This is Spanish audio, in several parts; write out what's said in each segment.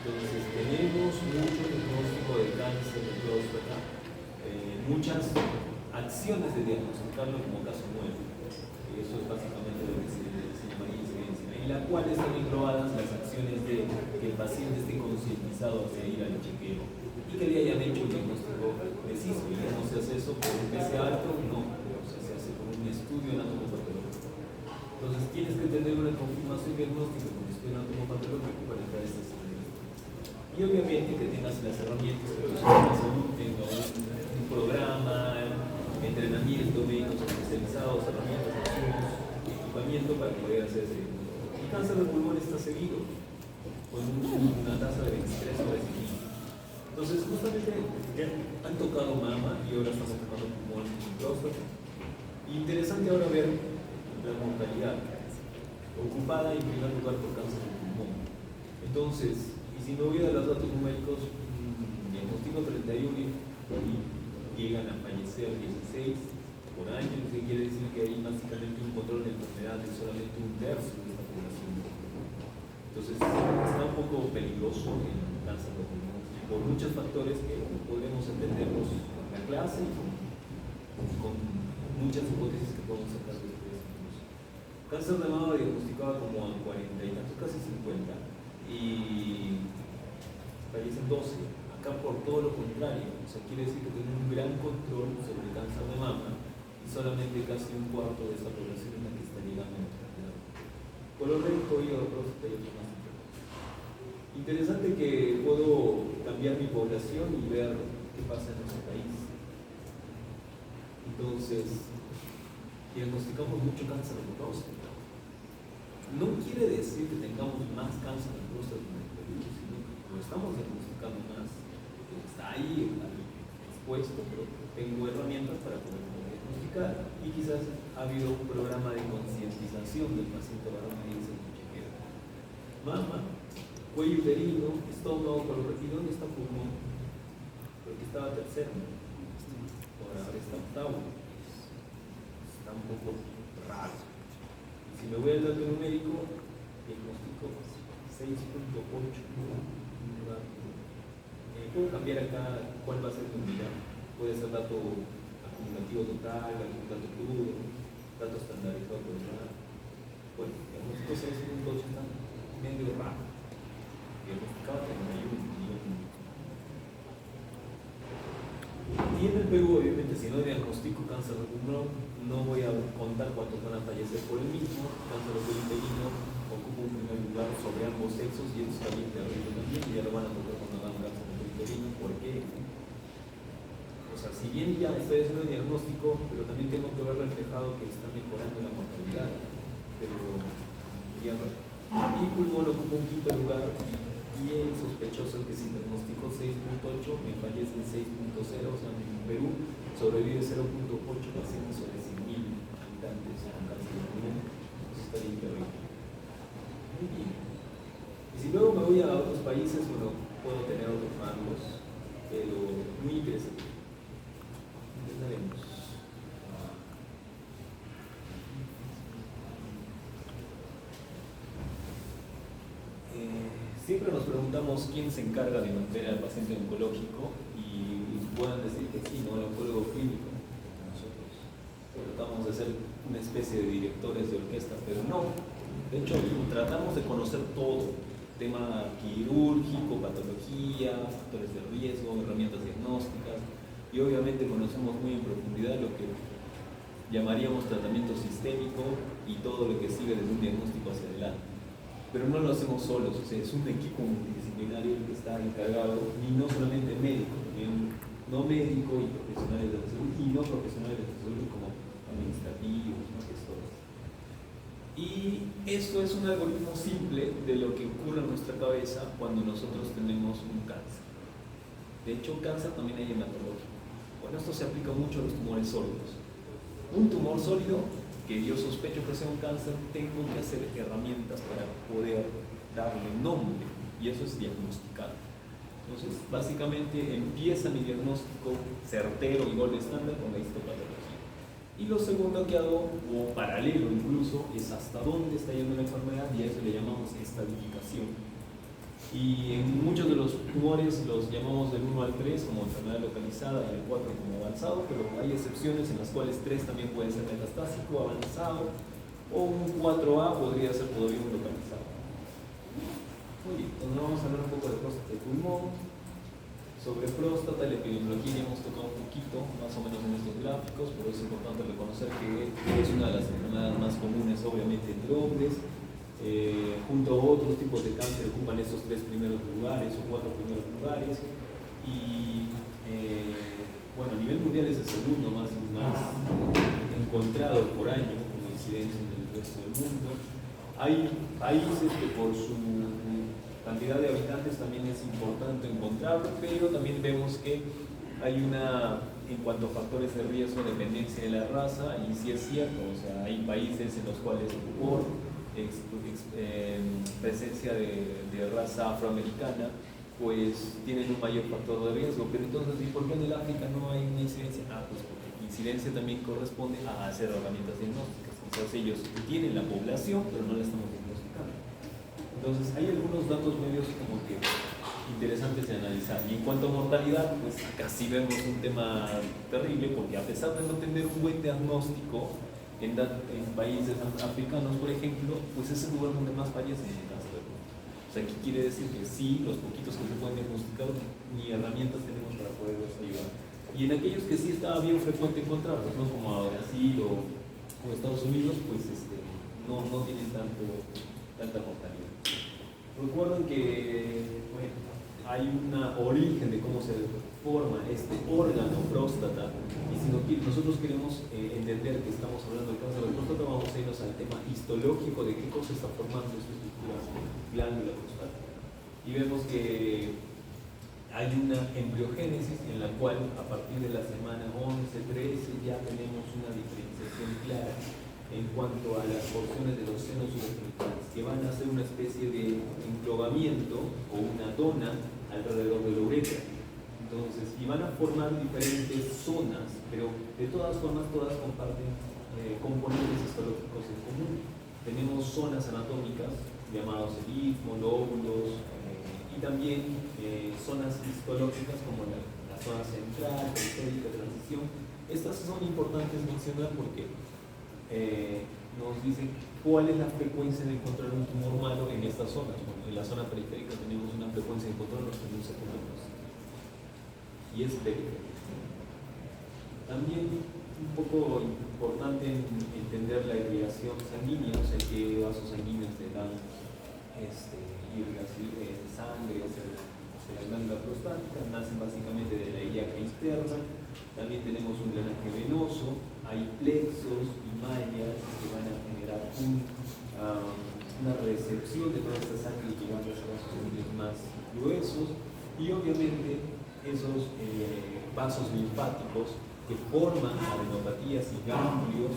Entonces, tenemos mucho diagnóstico de cáncer de próstata, muchas acciones de diagnosticarlo como caso nuevo. Eso es básicamente lo que se llamaría incidencia, en la cual están englobadas las acciones de que el paciente esté concientizado hacia ir al chequeo y que le hayan hecho un diagnóstico preciso. Y ya no se hace eso por un PCR, no, o sea, se hace por un estudio anatomopatológico. Entonces tienes que tener una confirmación diagnóstica con estudio anatomopatológico para entrar a estas clínicas. Y obviamente que tengas las herramientas que los de salud tengan un programa, entrenamiento, médicos especializados, herramientas, insumos, equipamiento para poder hacer ese diagnóstico. El cáncer de pulmón está seguido con una tasa de 23 sobre 5. Entonces, justamente han tocado mama y ahora estamos tocando pulmón y próstata. Interesante ahora ver la mortalidad ocupada en primer lugar por cáncer de pulmón. Entonces, y si me voy a los datos numéricos, diagnóstico 31 y llegan a fallecer 16 por año, lo que quiere decir que hay básicamente un control de enfermedad de solamente un tercio de esta población. Entonces, está un poco peligroso el cáncer de pulmón por muchos factores que podemos entenderlos en la clase y con muchas hipótesis que podemos sacar después. Cáncer de mama diagnosticado como a 40 y tantos, casi 50, y fallecen 12. Acá por todo lo contrario, o sea, quiere decir que tienen un gran control sobre el cáncer de mama y solamente casi un cuarto de esa población es la que está llegando a mortalidad. Colon recto, hígado, próstata y otros más. Interesante que puedo cambiar mi población y ver qué pasa en nuestro país. Entonces, diagnosticamos mucho cáncer de próstata. No quiere decir que tengamos más cáncer de próstata en el Perú, sino que lo estamos diagnosticando más. Está ahí expuesto, pero tengo herramientas para poder diagnosticar. Y quizás ha habido un programa de concientización del paciente varón y dice chequeo. Mama, cuello uterino, estómago, colon recto, ¿dónde está pulmón? Porque estaba tercero, ahora está octavo. Está un poco raro. Y si me voy al dato numérico, diagnóstico 6.8. Puedo cambiar acá cuál va a ser mi unidad. Puede ser dato acumulativo total, algún dato crudo, dato estandarizado por el raro. Bueno, diagnóstico 6.8 está medio raro. Diagnosticado 31 millones. Y en el Perú, obviamente, si no diagnostico cáncer de pulmón, no voy a contar cuántos van a fallecer por el mismo. Cáncer de cuello uterino ocupa un primer lugar sobre ambos sexos y eso está bien terrible también, y ya lo van a tocar cuando hagan cáncer de cuello uterino. ¿Por qué? O sea, si bien ya estoy haciendo el diagnóstico, pero también tengo que ver reflejado que está mejorando la mortalidad. Pero, ya no. Y pulmón ocupa un quinto lugar y el sospechoso que si diagnosticó 6.8 me fallece en 6.0, o sea, en Perú sobrevive 0.8 pacientes sobre 100.000 habitantes con cáncer de pulmón. Eso está bien terrible. Muy bien. Y si luego me voy a otros países, bueno, puedo tener otros rangos, pero muy interesante. Intentaremos. Siempre nos preguntamos quién se encarga de mantener al paciente oncológico y pueden decir que sí, ¿no? El oncólogo clínico. Nosotros tratamos de ser una especie de directores de orquesta, pero no. De hecho, tratamos de conocer todo. Tema quirúrgico, patología, factores de riesgo, herramientas diagnósticas y obviamente conocemos muy en profundidad lo que llamaríamos tratamiento sistémico y todo lo que sigue desde un diagnóstico hacia adelante. Pero no lo hacemos solos, o sea, es un equipo multidisciplinario que está encargado, y no solamente médico, también no médico y profesionales de la salud, y no profesionales de la salud como administrativos, ¿no? Gestores. Y esto es un algoritmo simple de lo que ocurre en nuestra cabeza cuando nosotros tenemos un cáncer. De hecho, cáncer también hay hematológico. Bueno, esto se aplica mucho a los tumores sólidos. Un tumor sólido que yo sospecho que sea un cáncer, tengo que hacer herramientas para poder darle nombre, y eso es diagnosticar. Entonces, básicamente empieza mi diagnóstico certero y gold estándar con la histopatología. Y lo segundo que hago, o paralelo incluso, es hasta dónde está yendo la enfermedad, y a eso le llamamos estadificación. Y en muchos de los tumores los llamamos del 1 al 3 como enfermedad localizada y el 4 como avanzado, pero hay excepciones en las cuales 3 también puede ser metastásico, avanzado, o un 4A podría ser todavía un localizado. Muy bien, entonces vamos a hablar un poco de próstata y pulmón. Sobre próstata, la epidemiología ya hemos tocado un poquito, más o menos en estos gráficos, pero es importante reconocer que es una de las enfermedades más comunes, obviamente, entre hombres. Junto a otros tipos de cáncer ocupan estos 3 primeros lugares o 4 primeros lugares. Y bueno, a nivel mundial es el segundo más encontrado por año como incidencia en el resto del mundo. Hay países que por su cantidad de habitantes también es importante encontrarlo, pero también vemos que hay una, en cuanto a factores de riesgo, dependencia de la raza, y sí es cierto, o sea, hay países en los cuales por presencia de raza afroamericana, pues tienen un mayor factor de riesgo. Pero entonces, ¿y por qué en el África no hay una incidencia? Pues porque la incidencia también corresponde a hacer herramientas diagnósticas. Entonces ellos tienen la población, pero no la estamos diagnosticando. Entonces hay algunos datos medios como que interesantes de analizar. Y en cuanto a mortalidad, pues casi vemos un tema terrible, porque a pesar de no tener un buen diagnóstico, en países africanos, por ejemplo, pues es el lugar donde más fallecen en cáncer de próstata. O sea, ¿qué quiere decir? Que sí, los poquitos que se pueden diagnosticar, ni herramientas tenemos para poderlos ayudar. Y en aquellos que sí estaba bien frecuente encontrarlos, ¿no? Como a Brasil o Estados Unidos, pues no tienen tanta mortalidad. Recuerden que, bueno, hay un origen de cómo se forma este órgano próstata, y si nosotros queremos entender que estamos hablando del cáncer de próstata, vamos a irnos al tema histológico de qué cosa está formando esta estructura glándula prostática. Y vemos que hay una embriogénesis en la cual a partir de la semana 11-13 ya tenemos una diferenciación clara en cuanto a las porciones de los senos urogenitales, que van a ser una especie de englobamiento o una dona alrededor de la uretra. Entonces, y van a formar diferentes zonas, pero de todas formas todas comparten componentes histológicos en común. Tenemos zonas anatómicas llamadas el istmo, lóbulos, y también zonas histológicas como la zona central, periférica, transición. Estas son importantes mencionar porque nos dicen cuál es la frecuencia de encontrar un tumor malo en estas zonas. Bueno, en la zona periférica tenemos una frecuencia de encontrarlos en un 7%. Y es periférica. También un poco importante entender la irrigación sanguínea, o sea, qué vasos sanguíneos te dan irrigación de sangre hacia la glándula prostática. Nacen básicamente de la ilíaca interna. También tenemos un drenaje venoso, hay plexos y mallas que van a generar una recepción de toda esta sangre llegando a los vasos sanguíneos más gruesos, y obviamente esos vasos linfáticos que forman adenopatías y ganglios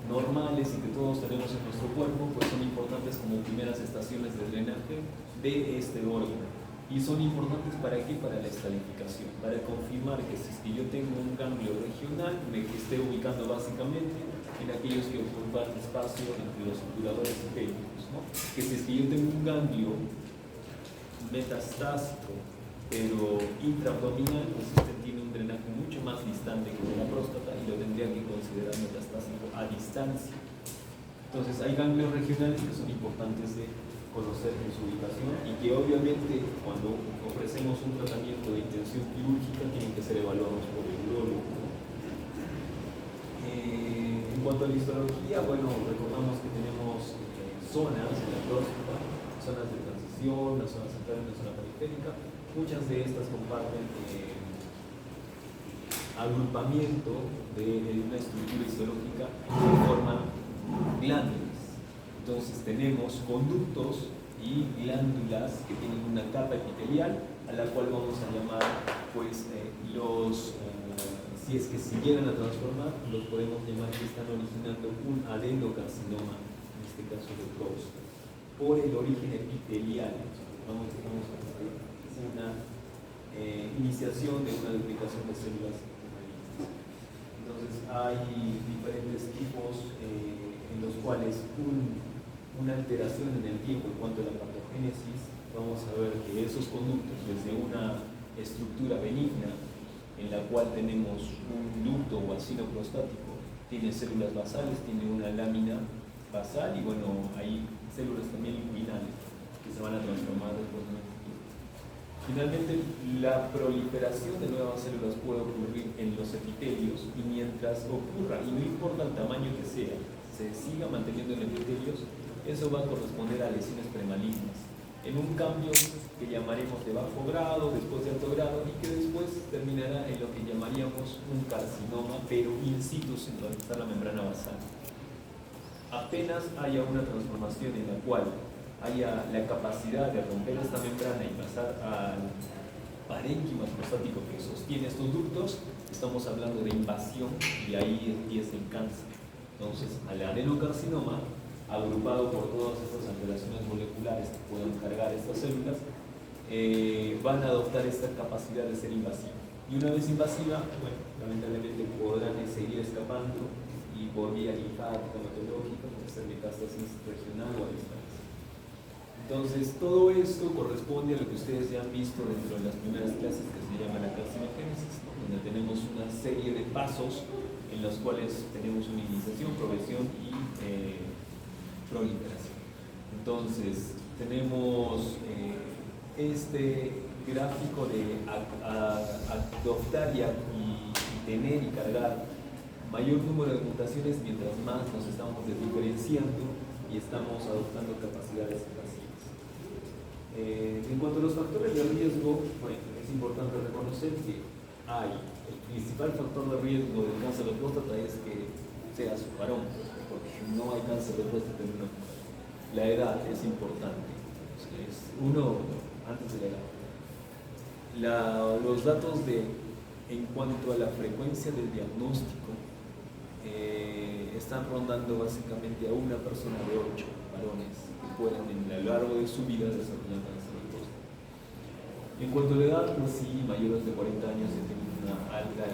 normales y que todos tenemos en nuestro cuerpo, pues son importantes como primeras estaciones de drenaje de este órgano. Y son importantes ¿para qué? Para la estadificación, para confirmar que si yo tengo un ganglio regional, me esté ubicando básicamente en aquellos que ocupan espacio entre los obturadores pélvicos, ¿no? Que si yo tengo un ganglio metastásico, pero intraabdominal, pues tiene un drenaje mucho más distante que de la próstata y lo tendría que considerar metastásico a distancia. Entonces hay ganglios regionales que son importantes de conocer en su ubicación y que obviamente cuando ofrecemos un tratamiento de intención quirúrgica tienen que ser evaluados por el urólogo. En cuanto a la histología, bueno, recordamos que tenemos zonas en la próstata, zonas de transición, la zona central y la zona periférica. Muchas de estas comparten agrupamiento de una estructura histológica que forma glándulas. Entonces tenemos conductos y glándulas que tienen una capa epitelial a la cual vamos a llamar, pues, si es que se llegan a transformar, los podemos llamar que están originando un adenocarcinoma, en este caso de próstata, por el origen epitelial. Vamos a hacer una iniciación de una duplicación de células malignas. Entonces hay diferentes tipos en los cuales una alteración en el tiempo en cuanto a la patogénesis vamos a ver que esos conductos, desde una estructura benigna, en la cual tenemos un ducto o acino prostático, tiene células basales, tiene una lámina basal y bueno, hay células también inguinales que se van a transformar después de un tiempo. Finalmente, la proliferación de nuevas células puede ocurrir en los epitelios y mientras ocurra, y no importa el tamaño que sea, se siga manteniendo en epitelios, eso va a corresponder a lesiones premalignas, en un cambio que llamaremos de bajo grado, después de alto grado, y que después terminará en lo que llamaríamos un carcinoma, pero in situ, en donde está la membrana basal. Apenas haya una transformación en la cual haya la capacidad de romper esta membrana y pasar al parénquima prostático que sostiene estos ductos, estamos hablando de invasión y ahí empieza el cáncer. Entonces, al adenocarcinoma, agrupado por todas estas alteraciones moleculares que puedan cargar estas células, van a adoptar esta capacidad de ser invasiva. Y una vez invasiva, bueno, lamentablemente podrán seguir escapando y por vía linfática, hematológica, puede ser metástasis regional o a distancia. Entonces, todo esto corresponde a lo que ustedes ya han visto dentro de las primeras clases que se llama la carcinogénesis, ¿no? Donde tenemos una serie de pasos en los cuales tenemos una iniciación, progresión y proliferación. Entonces, tenemos este gráfico de adoptar y tener y cargar mayor número de mutaciones mientras más nos estamos diferenciando y estamos adoptando capacidades invasivas. En cuanto a los factores de riesgo, bueno, es importante reconocer que el principal factor de riesgo del cáncer de próstata es que seas varón, porque no hay cáncer de próstata en una mujer. La edad es importante, es uno antes de la edad. Los datos en cuanto a la frecuencia del diagnóstico están rondando básicamente a una persona de 8 varones que puedan en lo largo de su vida desarrollar cáncer de próstata. En cuanto a la edad, pues sí, mayores de 40 años tienen una alta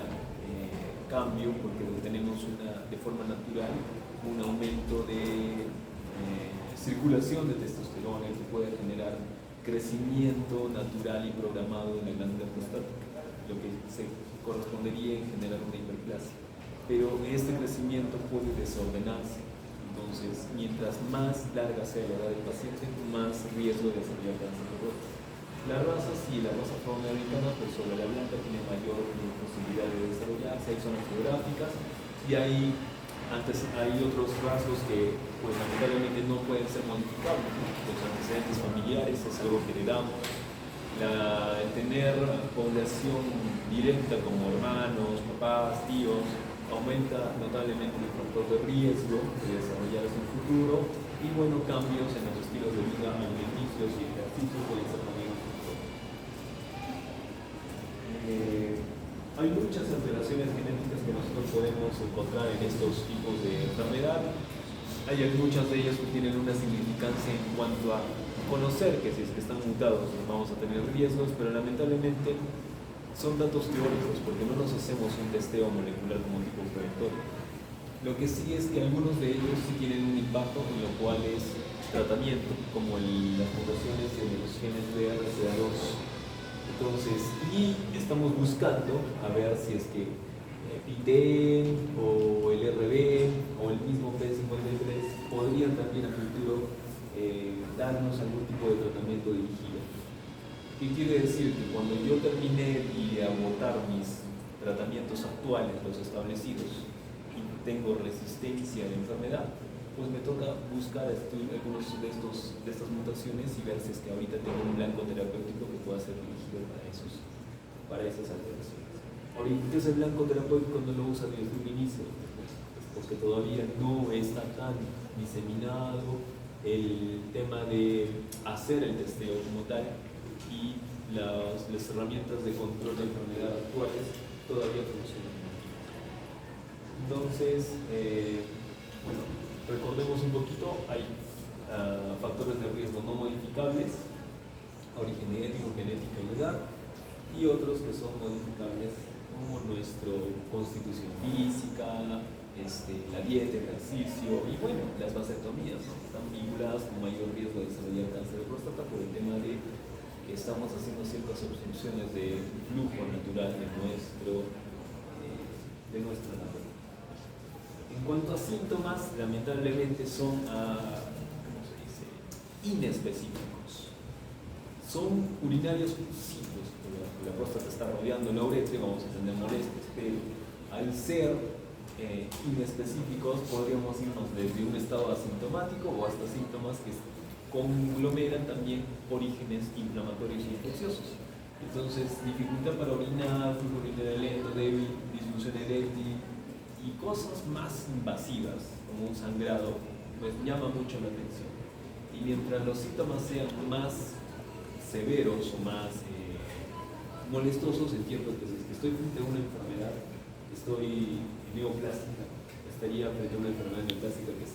cambio porque tenemos de forma natural un aumento de circulación de testosterona que puede generar crecimiento natural y programado de la glándula prostática, lo que se correspondería en generar una hiperplasia. Pero este crecimiento puede desordenarse. Entonces, mientras más larga sea la edad del paciente, más riesgo de desarrollar cáncer de próstata. La raza, sí, la raza afroamericana, pues sobre la blanca tiene mayor posibilidad de desarrollarse, hay zonas geográficas y hay otros rasgos que pues lamentablemente no pueden ser modificables, ¿no? Los antecedentes familiares es algo que heredamos. El tener población directa como hermanos, papás, tíos, aumenta notablemente el factor de riesgo de desarrollarse en el futuro y bueno, cambios en los estilos de vida, alimenticios y ejercicios pueden ser también un factor. Hay muchas alteraciones genéticas que nosotros podemos encontrar en estos tipos de enfermedad. Hay muchas de ellas que tienen una significancia en cuanto a conocer que si es que están mutados vamos a tener riesgos, pero lamentablemente son datos teóricos porque no nos hacemos un testeo molecular como tipo predictorio. Lo que sí es que algunos de ellos sí tienen un impacto, en lo cual es tratamiento, como las mutaciones de los genes BRCA2. Entonces, y estamos buscando a ver si es que PITEN o el RB o el mismo P53 podrían también a futuro darnos algún tipo de tratamiento dirigido. ¿Qué quiere decir? Que cuando yo terminé de agotar mis tratamientos actuales, los establecidos, y tengo resistencia a la enfermedad, pues me toca buscar algunos de estas mutaciones y ver si es que ahorita tengo un blanco terapéutico que pueda ser dirigido para esas alteraciones. Ahorita, ¿qué es el blanco terapéutico? No lo usa desde un inicio, porque todavía no está tan diseminado el tema de hacer el testeo como tal y las herramientas de control de enfermedad actuales todavía funcionan. Entonces, bueno, recordemos un poquito, hay factores de riesgo no modificables, origen étnico, genética y edad, y otros que son modificables como nuestra constitución física, la dieta, el ejercicio y bueno, las vasectomías, ¿no? Están vinculadas con mayor riesgo de desarrollar cáncer de próstata por el tema de que estamos haciendo ciertas obstrucciones de flujo natural de nuestra labor. En cuanto a síntomas, lamentablemente son, ¿cómo se dice?, inespecíficos. Son urinarios, sí, pues, la próstata está rodeando la uretra, vamos a tener molestias, pero al ser inespecíficos podríamos irnos desde un estado asintomático o hasta síntomas que conglomeran también orígenes inflamatorios y infecciosos. Entonces, dificultad para orinar, flujo urinario lento, débil, disfunción eréctil y cosas más invasivas, como un sangrado, pues llama mucho la atención. Y mientras los síntomas sean más severos o más molestosos, entiendo que si estoy frente a una enfermedad, estoy neoplástica, estaría frente a una enfermedad neoplástica que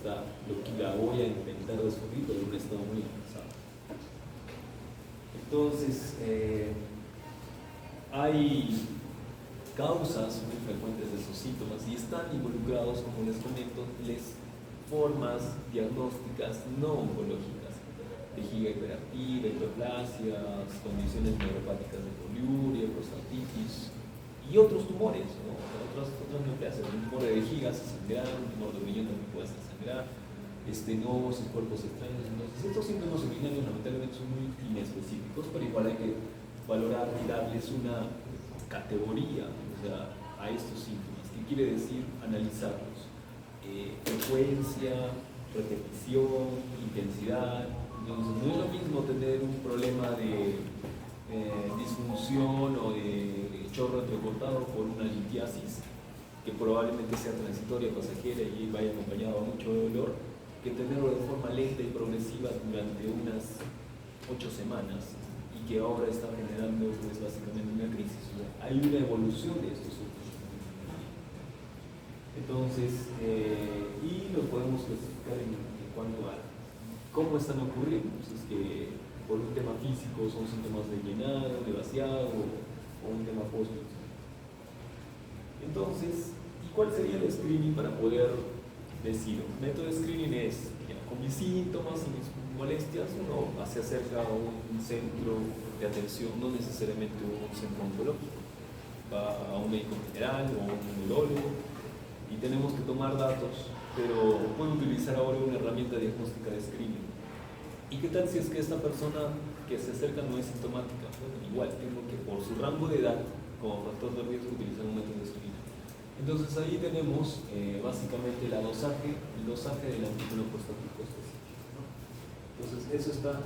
la voy a intentar descubrir, pero en un estado muy avanzado. Entonces, hay causas muy frecuentes de esos síntomas y están involucrados, como les comento, formas diagnósticas no oncológicas. Vejiga hiperactiva, hiperplasias, condiciones neuropáticas de poliuria, prostatitis y otros tumores, ¿no? otras neoplasias. Un tumor de vejiga hace sangrar, un tumor de riñón también puede hacer sangrar, estenos y cuerpos extraños. Entonces, estos síntomas urinarios lamentablemente son muy inespecíficos, pero igual hay que valorar y darles una categoría, o sea, a estos síntomas. ¿Qué quiere decir? Analizarlos. Frecuencia, repetición, intensidad. Entonces, no es lo mismo tener un problema de disfunción o de chorro entrecortado por una litiasis, que probablemente sea transitoria, pasajera y vaya acompañado a mucho dolor, que tenerlo de forma lenta y progresiva durante unas 8 semanas y que ahora está generando pues, básicamente una crisis. O sea, hay una evolución de estos síntomas. Entonces, y lo podemos clasificar en cuanto a cómo están ocurriendo. Pues es que por un tema físico son síntomas de llenado, de vaciado o un tema post. Entonces, ¿y cuál sería el screening para poder decir? El método de screening es, con mis síntomas y mis molestias, uno se acerca a un centro de atención, no necesariamente un centro oncológico, va a un médico general o a un neurólogo y tenemos que tomar datos, pero puedo utilizar ahora una herramienta diagnóstica de screening. ¿Y qué tal si es que esta persona que se acerca no es sintomática? Bueno, igual tengo que por su rango de edad, como factor de riesgo, utilizar un método de screening. Entonces ahí tenemos básicamente el dosaje del antígeno prostático específico, ¿no? Entonces eso está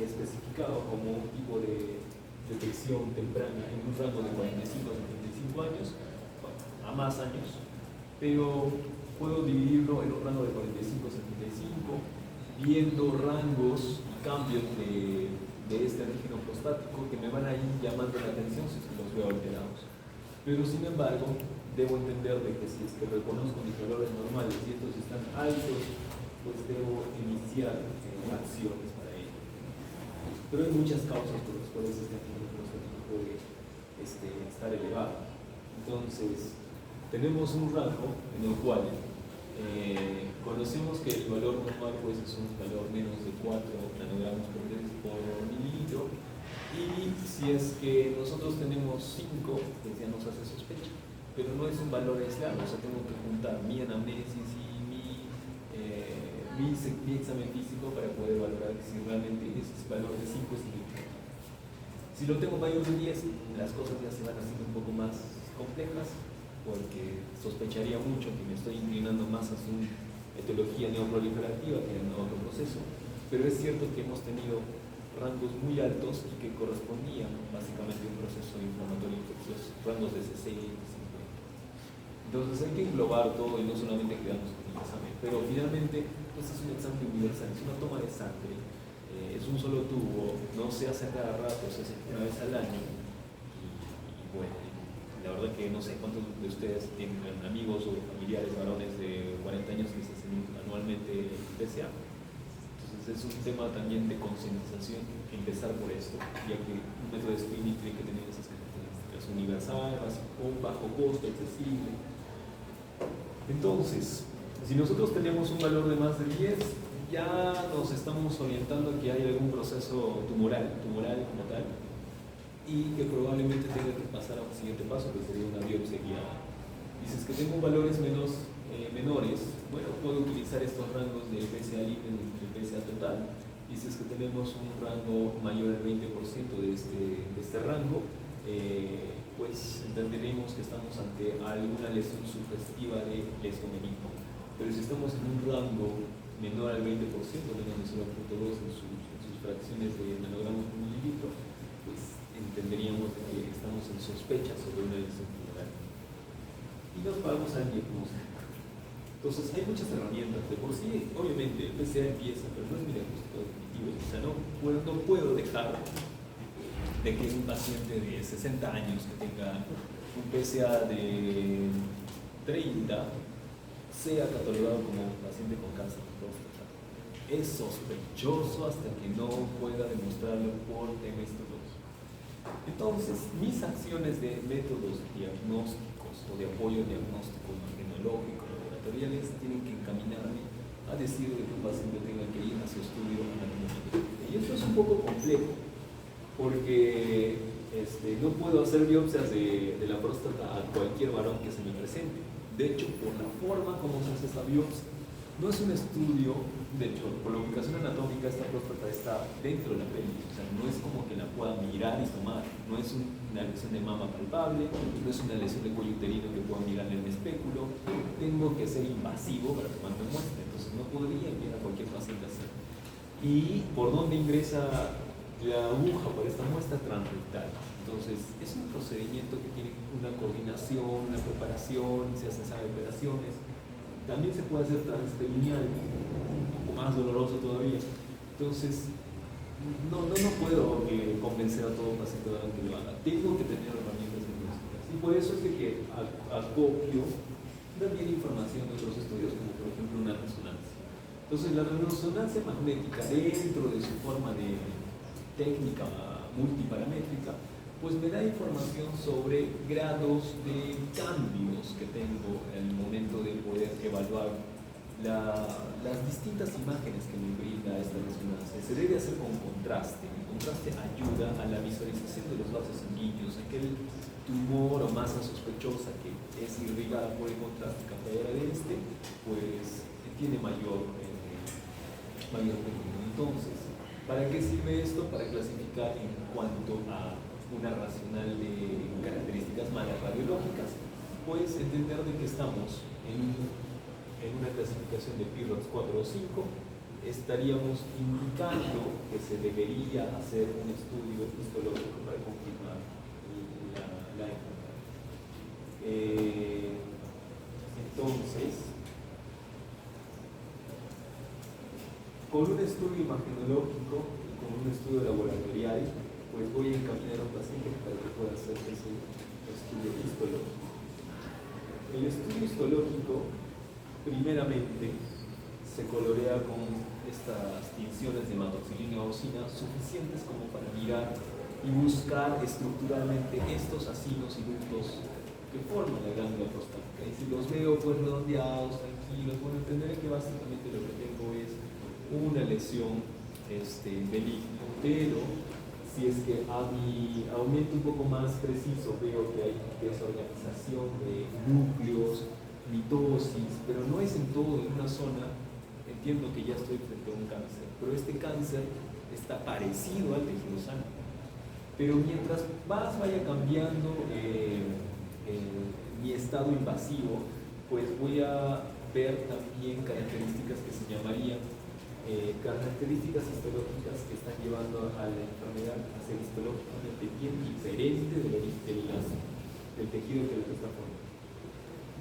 especificado como un tipo de detección temprana en un rango de 45 a 75 años, bueno, a más años, pero puedo dividirlo en un rango de 45 a 75, viendo rangos y cambios de este antígeno prostático que me van a ir llamando la atención si es que los veo alterados. Pero sin embargo, debo entender de que si es que reconozco mis valores normales y estos están altos, pues debo iniciar acciones para ello. Pero hay muchas causas por las cuales este antígeno prostático puede estar elevado. Entonces, tenemos un rango en el cual conocemos que el valor normal pues, es un valor menos de 4 nanogramos por mililitro, y si es que nosotros tenemos 5, pues ya nos hace sospecha, pero no es un valor aislado. O sea, tengo que juntar mi anamnesis y mi examen físico para poder valorar si realmente ese valor de 5 es significativo. Si lo tengo mayor de 10, las cosas ya se van haciendo un poco más complejas, porque sospecharía mucho que me estoy inclinando más hacia una etiología neoproliferativa que en otro proceso. Pero es cierto que hemos tenido rangos muy altos y que correspondían básicamente a un proceso inflamatorio infeccioso, rangos de 60 y 50. Entonces hay que englobar todo y no solamente quedarnos con el examen. Pero finalmente, pues es un examen universal, es una toma de sangre, es un solo tubo, no se hace a cada rato, se hace una vez al año. Y bueno, la verdad que no sé cuántos de ustedes tienen amigos o familiares varones de 40 años que se hacen anualmente PSA. Entonces es un tema también de concientización, empezar por esto, ya que un método de screening tiene que tener esas características: universal, un bajo costo, accesible. Entonces, si nosotros tenemos un valor de más de 10, ya nos estamos orientando a que hay algún proceso tumoral como tal, y que probablemente tenga que pasar a un siguiente paso, que sería una biopsia guiada. Dices que tengo valores menores, bueno, puedo utilizar estos rangos de PSA libre y PSA total. Dices que tenemos un rango mayor al 20% de este rango, pues entenderemos que estamos ante alguna lesión sugestiva de lesio benigno. Pero si estamos en un rango menor al 20%, menos de 0.2 en sus fracciones de nanogramos por mililitro, pues entenderíamos que estamos en sospecha sobre una lesión tumoral. Y nos vamos al diagnóstico. Entonces, hay muchas herramientas. De por sí, obviamente, el PSA empieza, pero no es mi diagnóstico definitivo. O sea, no puedo dejar de que un paciente de 60 años que tenga un PSA de 30 sea catalogado como un paciente con cáncer de próstata. Es sospechoso hasta que no pueda demostrarlo por histológico. Entonces, mis acciones de métodos diagnósticos o de apoyo diagnóstico imagenológico laboratoriales tienen que encaminarme a decir que un paciente tenga que ir a su estudio anatómico. Y esto es un poco complejo, porque no puedo hacer biopsias de la próstata a cualquier varón que se me presente. De hecho, por la forma como se hace esa biopsia, no es un estudio. De hecho, por la ubicación anatómica, esta próstata está dentro de la pelvis, o sea, no es como que la pueda mirar y tomar, no es una lesión de mama palpable, no es una lesión de cuello uterino que pueda mirar en el espéculo. Tengo que ser invasivo para tomar una muestra, entonces no podría enviar a cualquier paciente así. ¿Y por dónde ingresa la aguja para esta muestra? Transrectal. Entonces, es un procedimiento que tiene una coordinación, una preparación, se hacen operaciones. También se puede hacer transperineal, un poco más doloroso todavía. Entonces, no puedo convencer a todo paciente que lo haga. Tengo que tener herramientas diagnósticas. Y por eso es de que acopio también información de otros estudios, como por ejemplo una resonancia. Entonces, la resonancia magnética, dentro de su forma de técnica multiparamétrica, pues me da información sobre grados de cambios que tengo en el momento de poder evaluar las distintas imágenes que me brinda esta resonancia. Se debe hacer con contraste. El contraste ayuda a la visualización de los vasos sanguíneos. Aquel tumor o masa sospechosa que es irrigada por el contraste captadora de pues tiene mayor peligro. Entonces, ¿para qué sirve esto? Para clasificar en cuanto a una racional de características malas radiológicas, pues entender de que estamos en una clasificación de PIROX 4 o 5, estaríamos indicando que se debería hacer un estudio histológico para confirmar la enfermedad. Entonces, con un estudio imagenológico y con un estudio laboratorial, pues voy a encaminar a un paciente para que pueda hacer ese estudio histológico. El estudio histológico, primeramente, se colorea con estas tinciones de hematoxilina eosina suficientes como para mirar y buscar estructuralmente estos acinos y ductos que forman la glándula prostática. Y si los veo pues redondeados, tranquilos, bueno, entenderé que básicamente lo que tengo es una lesión benigna, pero si es que a mi aumento un poco más preciso veo que hay desorganización de núcleos, mitosis, pero no es en todo, en una zona, entiendo que ya estoy frente a un cáncer, pero este cáncer está parecido al tejido sano. Pero mientras más vaya cambiando mi estado invasivo, pues voy a ver también características que se llamarían características histológicas que están llevando a la enfermedad a ser histológicamente bien diferente del tejido que lo está formando.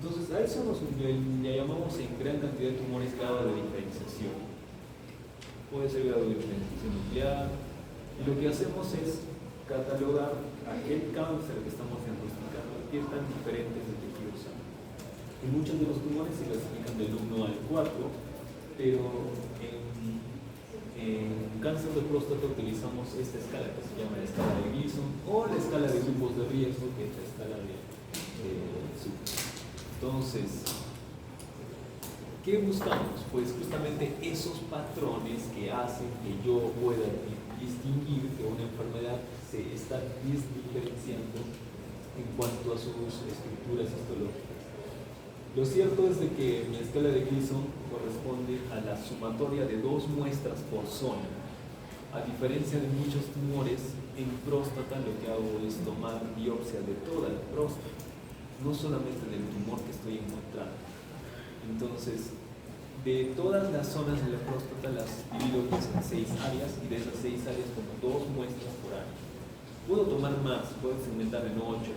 Entonces, a eso le llamamos en gran cantidad de tumores grado de diferenciación. Puede ser grado de diferenciación nuclear, y lo que hacemos es catalogar aquel cáncer que estamos diagnosticando, qué tan diferente es el tejido sano. Y muchos de los tumores se clasifican del 1 al 4, pero en cáncer de próstata utilizamos esta escala que se llama la escala de Gleason o la escala de grupos de riesgo, que es la escala de Such. Entonces, ¿Qué buscamos? Pues justamente esos patrones que hacen que yo pueda distinguir que una enfermedad se está diferenciando en cuanto a sus estructuras histológicas. Lo cierto es de que mi escala de Gleason corresponde a la sumatoria de 2 muestras por zona. A diferencia de muchos tumores, en próstata lo que hago es tomar biopsia de toda la próstata, no solamente del tumor que estoy encontrando. Entonces, de todas las zonas de la próstata las divido en 6 áreas, y de esas 6 áreas como 2 muestras por área. Puedo tomar más, puedo segmentar en 8.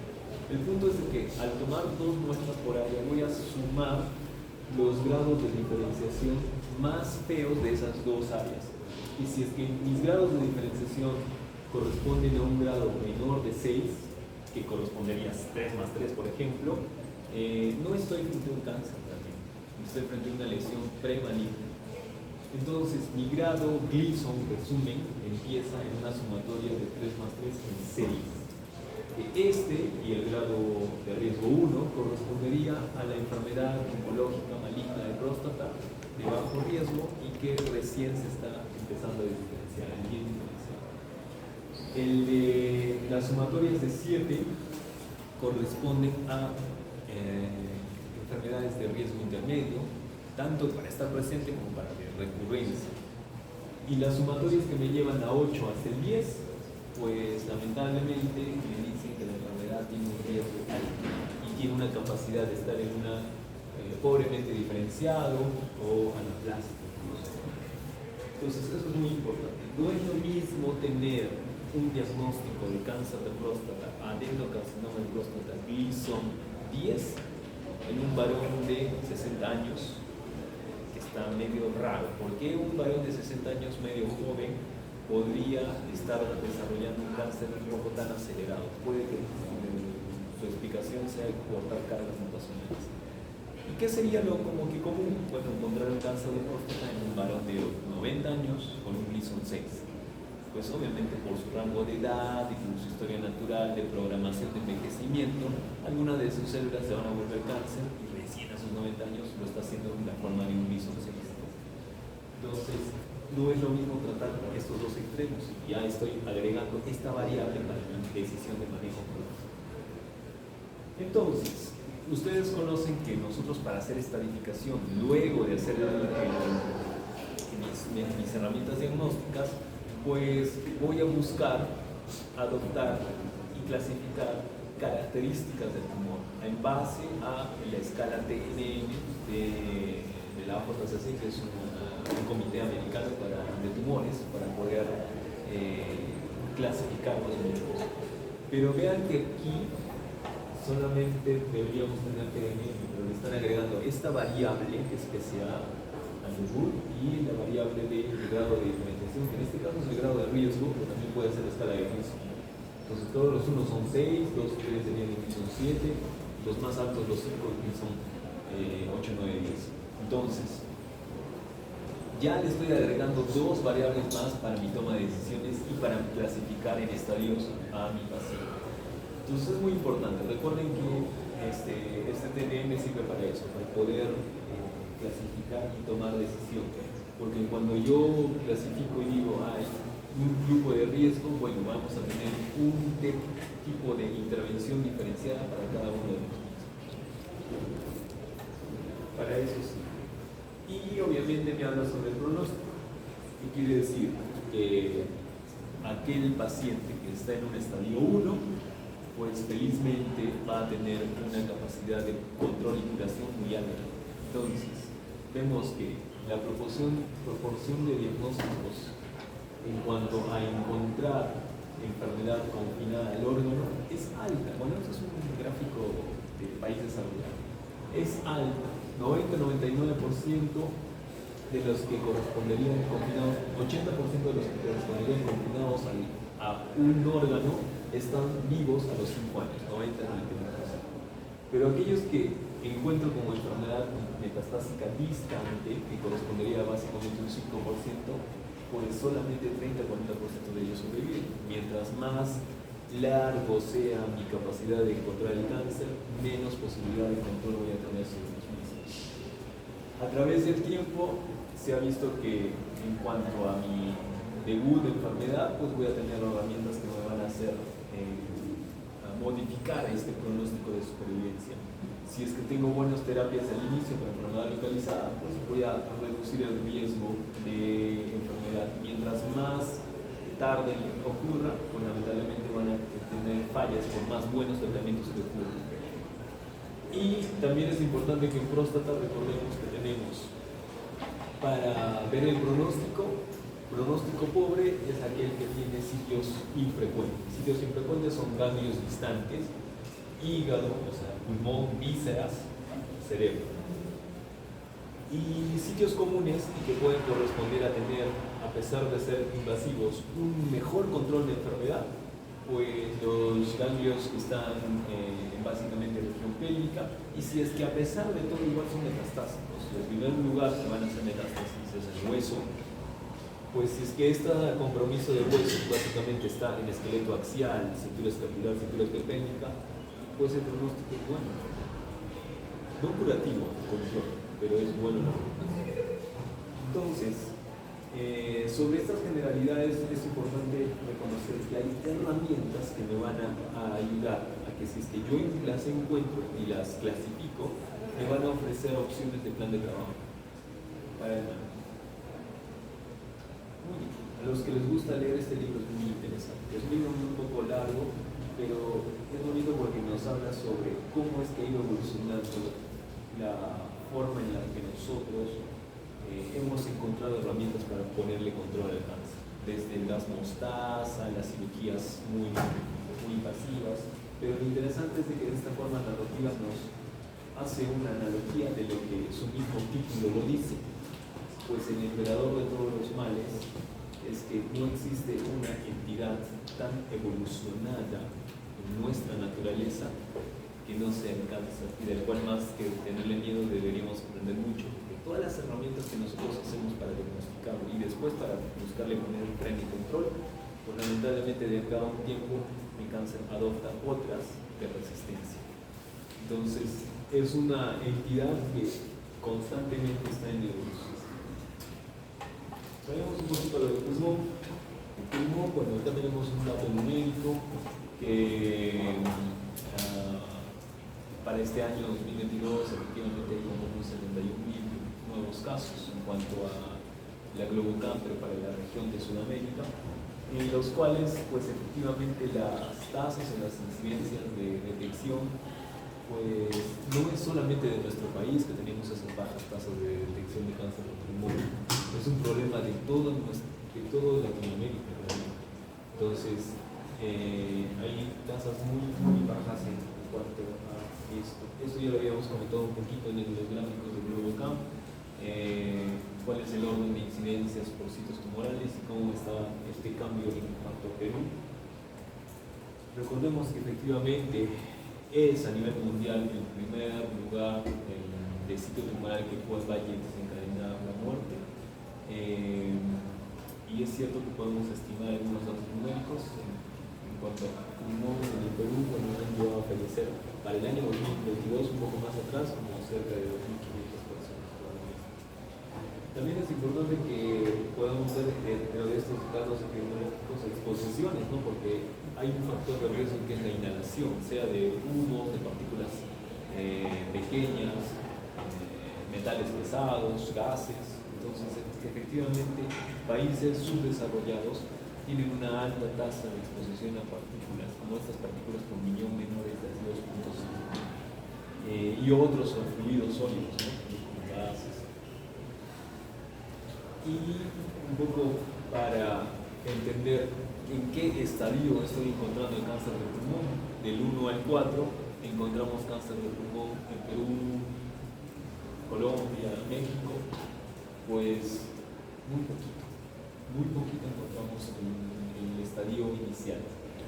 El punto es de que al tomar 2 muestras por área voy a sumar los grados de diferenciación más feos de esas 2 áreas. Y si es que mis grados de diferenciación corresponden a un grado menor de 6, que correspondería a 3 más 3, por ejemplo, no estoy frente a un cáncer también, estoy frente a una lesión premaligna. Entonces, mi grado Gleason, resumen, empieza en una sumatoria de 3 más 3 en 6. Este y el grado de riesgo 1 correspondería a la enfermedad oncológica maligna de próstata de bajo riesgo y que recién se está empezando a diferenciar, bien diferenciado. El de las sumatorias de 7 corresponden a enfermedades de riesgo intermedio, tanto para estar presente como para de recurrencia. Y las sumatorias que me llevan a 8 hasta el 10, pues lamentablemente me dicen que la enfermedad tiene un riesgo alto y tiene una capacidad de estar en una pobremente diferenciado o anaplásico. Entonces eso es muy importante. No es lo mismo tener un diagnóstico de cáncer de próstata, adenocarcinoma de próstata Gleason 10 en un varón de 60 años que está medio raro. ¿Por qué un varón de 60 años medio joven podría estar desarrollando un cáncer un poco tan acelerado? Puede que su explicación sea cortar cargas mutacionales. ¿Y qué sería lo como que común? Bueno, encontrar un cáncer de próstata en un varón de 90 años con un Gleason 6. Pues obviamente por su rango de edad y por su historia natural de programación de envejecimiento, algunas de sus células se van a volver cáncer y recién a sus 90 años lo está haciendo en la forma de un Gleason 6. Entonces, no es lo mismo tratar estos 2 extremos. Ya estoy agregando esta variable para mi decisión de manejo. Entonces, ustedes conocen que nosotros para hacer estadificación, luego de hacer mis herramientas diagnósticas, pues voy a buscar, adoptar y clasificar características del tumor en base a la escala TNM de la AJCC, que es un comité americano de tumores, para poder clasificar los tumores. Pero vean que aquí solamente deberíamos tener TNM, pero le están agregando esta variable que es PCA y la variable de grado de diferenciación, que en este caso es el grado de riesgo, pero también puede ser la escala de riesgo. Entonces todos los unos son 6, los que tenían son 7, los más altos los 5 son 8, 9, 10. Entonces, ya le estoy agregando 2 variables más para mi toma de decisiones y para clasificar en estadios a mi paciente. Entonces es muy importante. Recuerden que este TNM sirve para eso, para poder clasificar y tomar decisión, porque cuando yo clasifico y digo hay un grupo de riesgo, bueno, vamos a tener un tipo de intervención diferenciada para cada uno de los mismos. Para eso sí. Y obviamente me habla sobre el pronóstico. ¿Qué quiere decir? Que aquel paciente que está en un estadio 1, pues felizmente va a tener una capacidad de control y curación muy alta. Entonces, vemos que la proporción de diagnósticos en cuanto a encontrar enfermedad confinada al órgano es alta. Bueno, esto es un gráfico de país desarrollado. Es alta. 90-99% de los que corresponderían confinados, 80% de los que corresponderían confinados a un órgano están vivos a los 5 años, 90-99%. Pero aquellos que encuentro como enfermedad metastásica distante, que correspondería básicamente a un 5%, pues solamente 30-40% de ellos sobreviven. Mientras más largo sea mi capacidad de encontrar el cáncer, menos posibilidad de control voy a tener sobre los mismos. A través del tiempo se ha visto que en cuanto a mi debut de enfermedad, pues voy a tener herramientas que me van a hacer a modificar este pronóstico de supervivencia. Si es que tengo buenas terapias al inicio para enfermedad localizada, pues voy a reducir el riesgo de enfermedad. Mientras más tarde ocurra, pues lamentablemente van a tener fallas por más buenos tratamientos que ocurran. Y también es importante que en próstata recordemos que tenemos para ver el pronóstico pobre es aquel que tiene sitios infrecuentes. Sitios infrecuentes son ganglios distantes, hígado, o sea, pulmón, vísceras, cerebro. Y sitios comunes y que pueden corresponder a tener, a pesar de ser invasivos, un mejor control de enfermedad, pues los ganglios que están básicamente en región pélvica, y si es que a pesar de todo igual son metastásicos, en primer lugar que van a ser metástasis es el hueso, pues si es que este compromiso de hueso básicamente está en esqueleto axial, cintura escapular, cintura esquelética, pues el pronóstico es bueno. No curativo, pero es bueno. Entonces, sobre estas generalidades es importante reconocer que hay herramientas que me van a ayudar a que si es que yo las encuentro y las clasifico, me van a ofrecer opciones de plan de trabajo para el manejo. A los que les gusta leer este libro es muy interesante. Es un libro un poco largo, pero es bonito porque nos habla sobre cómo es que ha ido evolucionando la forma en la que nosotros hemos encontrado herramientas para ponerle control al cáncer, desde el gas mostaza, las cirugías muy invasivas, pero lo interesante es de que de esta forma narrativa nos hace una analogía de lo que su mismo título lo dice, pues el emperador de todos los males es que no existe una entidad tan evolucionada en nuestra naturaleza que no sea el cáncer, y del cual más que tenerle miedo deberíamos aprender mucho, porque todas las herramientas que nosotros hacemos para diagnosticarlo y después para buscarle poner un tren y control, pues lamentablemente de cada un tiempo el cáncer adopta otras de resistencia. Entonces es una entidad que constantemente está en evolución. Vayamos un poquito a lo del pulmón. El pulmón, bueno, acá tenemos un dato numérico que para este año 2022 efectivamente hay como unos 71.000 nuevos casos en cuanto a la Globocam, pero para la región de Sudamérica, en los cuales pues efectivamente las tasas o las incidencias de detección pues no es solamente de nuestro país que tenemos esas bajas tasas de detección de cáncer de pulmón, es un problema de todo Latinoamérica, ¿verdad? Entonces hay tasas muy bajas en cuanto a esto ya lo habíamos comentado un poquito en los gráficos de Globocam, cuál es el orden de incidencias por sitios tumorales y cómo está este cambio en cuanto a Perú. Recordemos que efectivamente es a nivel mundial el primer lugar de sitio tumoral que pueda desencadenar la muerte, y es cierto que podemos estimar algunos datos numéricos en cuanto a pulmón en el Perú, cuando han llegado a fallecer para el año 2022, un poco más atrás, como cerca de 2.500 personas probablemente. También es importante que podamos ver dentro de estos casos epidemiológicos exposiciones, ¿no? Porque hay un factor de riesgo que es la inhalación, sea de humos, de partículas pequeñas, metales pesados, gases. Entonces, efectivamente, países subdesarrollados tienen una alta tasa de exposición a partículas, como estas partículas por millón menores de 2.5, y otros son fluidos sólidos, ¿no? Como gases. Y un poco para entender en qué estadio estoy encontrando el cáncer de pulmón, del 1 al 4 encontramos cáncer de pulmón en Perú, Colombia, México, pues muy poquito encontramos en el estadio inicial,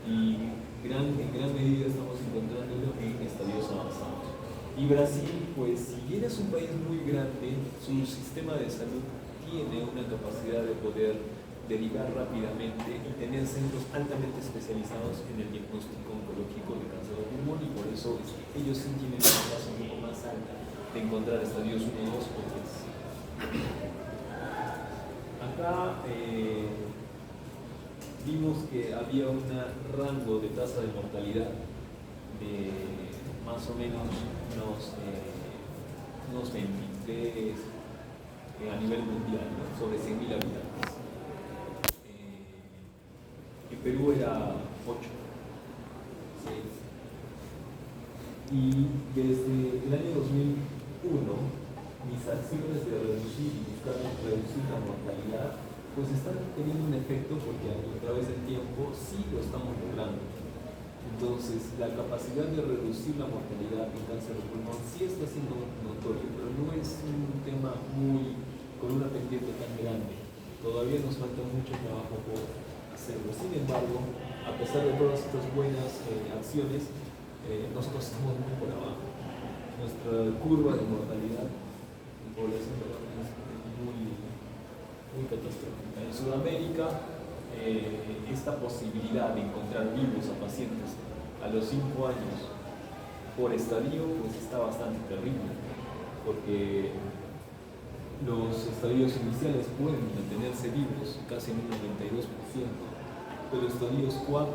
y en gran medida estamos encontrándolo en estadios avanzados. Y Brasil, pues si bien es un país muy grande, su sistema de salud tiene una capacidad de poder derivar rápidamente y tener centros altamente especializados en el diagnóstico oncológico de cáncer de pulmón, y por eso ellos sí tienen una tasa un poco más alta de encontrar estadios 1, 2 o 3. Acá vimos que había un rango de tasa de mortalidad de más o menos unos 23 a nivel mundial, ¿no? Sobre 100.000 habitantes. En Perú era 8. Y desde el año 2001, mis acciones de reducir y buscar reducir la mortalidad, pues están teniendo un efecto porque a través del tiempo sí lo estamos logrando. Entonces, la capacidad de reducir la mortalidad en cáncer de pulmón sí está siendo notorio, pero no es un tema con una pendiente tan grande. Todavía nos falta mucho trabajo por hacerlo. Sin embargo, a pesar de todas estas buenas acciones, nosotros estamos muy por abajo. Nuestra curva de mortalidad en población es muy catastrófica. En Sudamérica, esta posibilidad de encontrar vivos a pacientes a los 5 años por estadio pues está bastante terrible, porque los estadios iniciales pueden mantenerse vivos casi en un 92%, pero estadios 4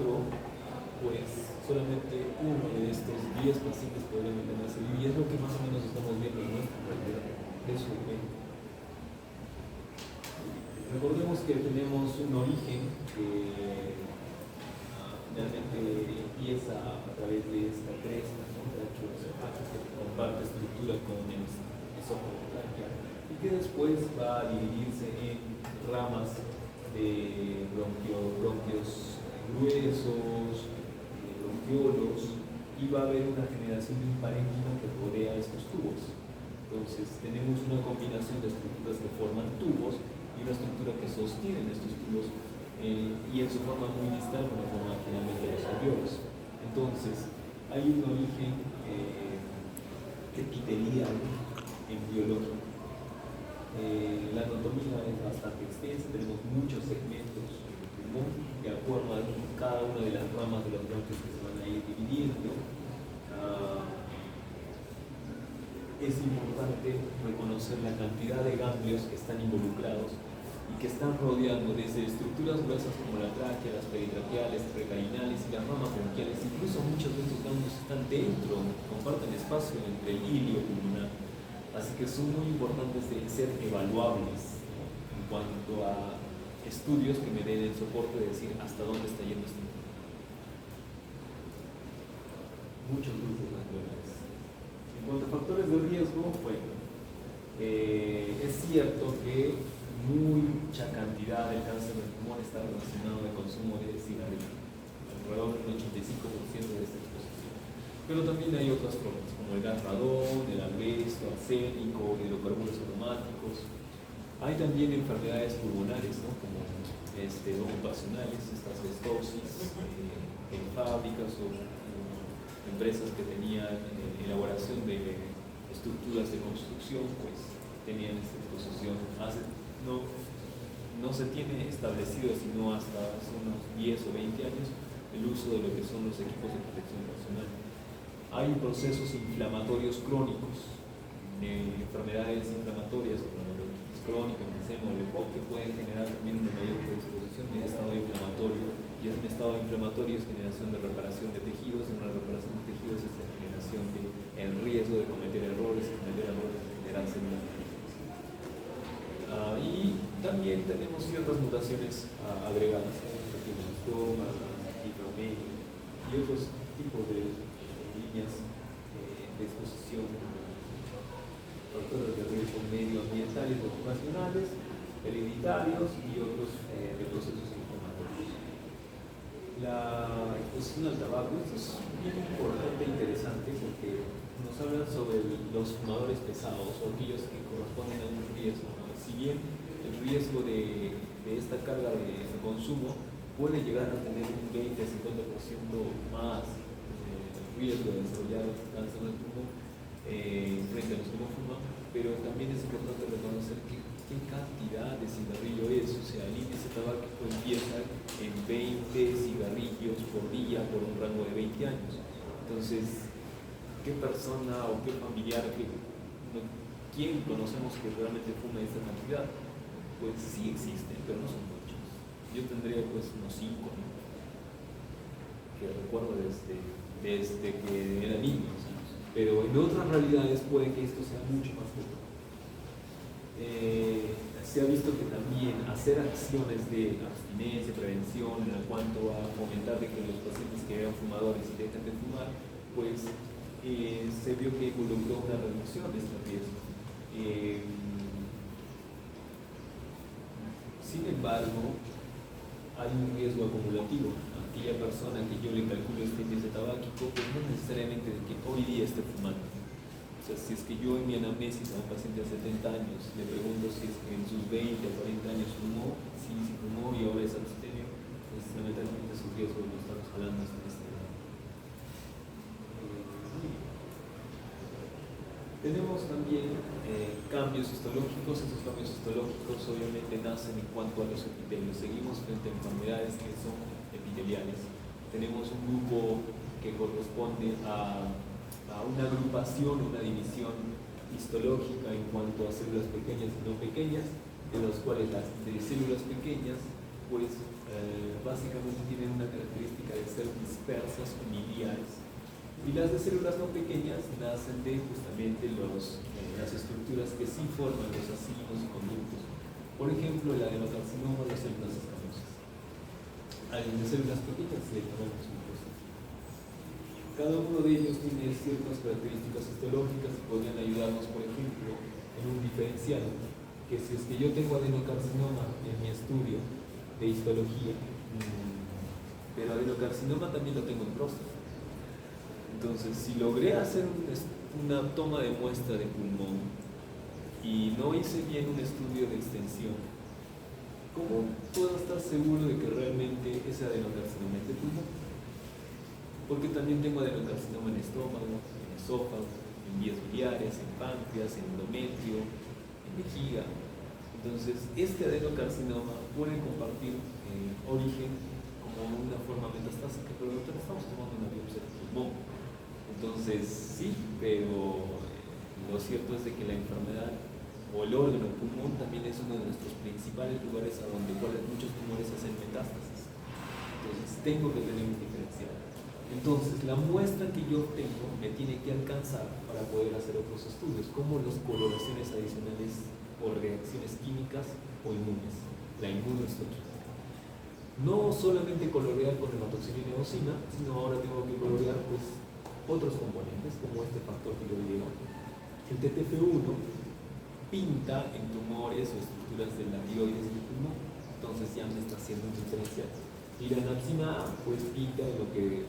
pues solamente uno de estos 10 pacientes podrían mantenerse vivos, y es lo que más o menos estamos viendo en nuestra realidad. Eso es. Recordemos que tenemos un origen que finalmente empieza a través de esta cresta, ¿no? Que comparte estructura con el esófago tráquea, y que después va a dividirse en ramas de bronquios gruesos, bronquiolos, y va a haber una generación de un parénquima que rodea estos tubos. Entonces tenemos una combinación de estructuras que forman tubos y una estructura que sostiene estos tubos, y en su forma muy distal con la forma finalmente de los alveolos. Entonces hay un origen epitelial en biología. La anatomía es bastante extensa, tenemos muchos segmentos en el pulmón que forman cada una de las ramas de los bronquios que se van a ir dividiendo. Es importante reconocer la cantidad de ganglios que están involucrados y que están rodeando desde estructuras gruesas como la tráquea, las peritraqueales, precarinales y las ramas bronquiales. Incluso muchos de estos ganglios están dentro, comparten espacio entre el hilio pulmonar. Así que son muy importantes de ser evaluables, ¿no? En cuanto a estudios que me den el soporte de decir hasta dónde está yendo este mundo. Muchos grupos naturales. En cuanto a factores de riesgo, bueno, es cierto que mucha cantidad del cáncer del pulmón está relacionado al consumo de cigarrillo, alrededor del 85% de esta exposición. Pero también hay otras formas, como el gas radón, el asbesto, arsénico, hidrocarburos aromáticos. Hay también enfermedades pulmonares, ¿no? Como ocupacionales, estas asbestosis, en fábricas o empresas que tenían elaboración de estructuras de construcción, pues tenían esta exposición. No se tiene establecido, sino hasta hace unos 10 o 20 años, el uso de lo que son los equipos de protección personal. Hay procesos inflamatorios crónicos, enfermedades inflamatorias como la bronquitis crónica, enfisema o el EPOC, que pueden generar también una mayor predisposición de estado inflamatorio. Y en un estado inflamatorio es generación de reparación de tejidos, en una reparación de tejidos es la generación de el riesgo de cometer errores, generar células. Y también tenemos ciertas mutaciones agregadas, retinostoma, fibromelia y otros tipos de líneas de exposición, factores de riesgo medioambientales, ocupacionales, hereditarios y otros de procesos inflamatorios. La exposición al tabaco, esto es bien importante e interesante porque nos hablan sobre los fumadores pesados o aquellos que corresponden a un riesgo, ¿no? Si bien el riesgo de esta carga de consumo puede llegar a tener un 20-50% más riesgo de desarrollar cáncer del pulmón frente a los que no fuman, pero también es importante reconocer qué cantidad de cigarrillo es. O sea, el índice tabáquico empieza en 20 cigarrillos por día por un rango de 20 años. Entonces, ¿qué persona o qué familiar ¿quién conocemos que realmente fuma esta cantidad? Pues sí existen, pero no son muchos. Yo tendría pues unos 5, ¿no? Que recuerdo desde que era niño, ¿sí? Pero en otras realidades puede que esto sea mucho más poco. Se ha visto que también hacer acciones de abstinencia, prevención, en cuanto a fomentar de que los pacientes que eran fumadores y dejen de fumar, pues se vio que involucró una reducción de este riesgo. Sin embargo, hay un riesgo acumulativo. Aquella persona que yo le calculo este índice tabáquico, pues no necesariamente de que hoy día esté fumando. O sea, si es que yo en mi anamnesis a un paciente de 70 años le pregunto si es que en sus 20 o 40 años fumó, sí fumó y ahora es abstemio, pues lamentablemente su riesgo lo estamos jalando hasta este edad. Tenemos también cambios histológicos. Estos cambios histológicos obviamente nacen en cuanto a los epitelios. Seguimos frente a enfermedades que son epiteliales. Tenemos un grupo que corresponde a una agrupación, una división histológica en cuanto a células pequeñas y no pequeñas, de las cuales las de células pequeñas pues básicamente tienen una característica de ser dispersas o miliares, y las de células no pequeñas nacen de justamente las estructuras que sí forman los acinios y conductos. Por ejemplo, el adenocarcinoma de células escamosas. Al de células pequeñas le llamamos mucosas. Cada uno de ellos tiene ciertas características histológicas que podrían ayudarnos, por ejemplo, en un diferencial, que si es que yo tengo adenocarcinoma en mi estudio de histología, pero adenocarcinoma también lo tengo en próstata. Entonces, si logré hacer una toma de muestra de pulmón y no hice bien un estudio de extensión, ¿cómo puedo estar seguro de que realmente ese adenocarcinoma es de pulmón? Porque también tengo adenocarcinoma en estómago, en esófago, en vías biliares, en páncreas, en endometrio, en vejiga. Entonces, este adenocarcinoma puede compartir origen como una forma metastásica, pero nosotros estamos tomando una biopsia de pulmón. Entonces, sí, pero lo cierto es de que la enfermedad o el órgano pulmón también es uno de nuestros principales lugares a donde muchos tumores hacen metástasis. Entonces, tengo que tener un diferencial. Entonces, la muestra que yo obtengo me tiene que alcanzar para poder hacer otros estudios, como las coloraciones adicionales o reacciones químicas o inmunes, la inmunohistoquímica. No solamente colorear con hematoxilina y eosina, sino ahora tengo que colorear pues otros componentes, como este factor que yo digo. El TTF1 pinta en tumores o estructuras de la tiroides del pulmón, entonces ya me está haciendo un diferencial. Y la napsina pues pinta en lo que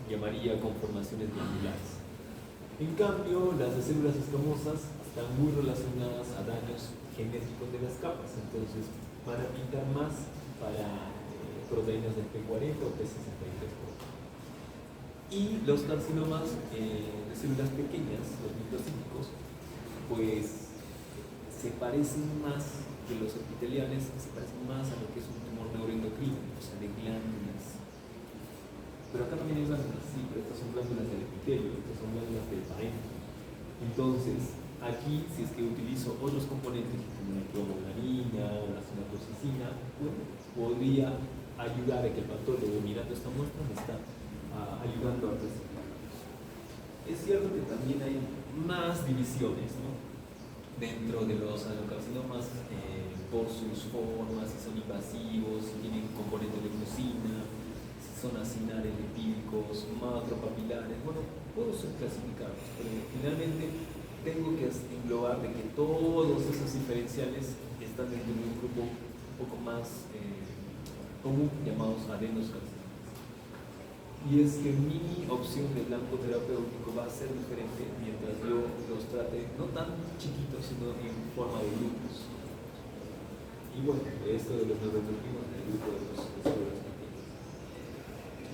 llamaría conformaciones glandulares. En cambio, las de células escamosas están muy relacionadas a daños genéticos de las capas, entonces van a pintar más para proteínas del P40 o P63. Y los carcinomas de células pequeñas, los microcíticos, pues se parecen más que los epiteliales, se parecen más a lo que es un tumor neuroendocrino, o sea, de glándulas. Pero acá también hay glándulas, sí, pero estas son glándulas del epitelio, estas son glándulas del parénquima. Entonces, aquí, si es que utilizo otros componentes como la clomogranina o la somatoxicina, bueno, podría ayudar a que el patólogo, mirando esta muestra, me está ayudando a recibir. Es cierto que también hay más divisiones, ¿no?, dentro de los adenocarcinomas por sus formas, si son invasivos, si tienen componentes de glucina, si son acinares, lipídicos, macropapilares. Bueno, puedo ser clasificados, pero finalmente tengo que englobar de que todos esos diferenciales están dentro de un grupo un poco más común, llamados adenocarcinomas. Y es que mi opción de blanco terapéutico va a ser diferente mientras yo los trate no tan chiquitos, sino en forma de grupos. Y bueno, esto de los neuroendocrinos en el grupo de los células pequeñas.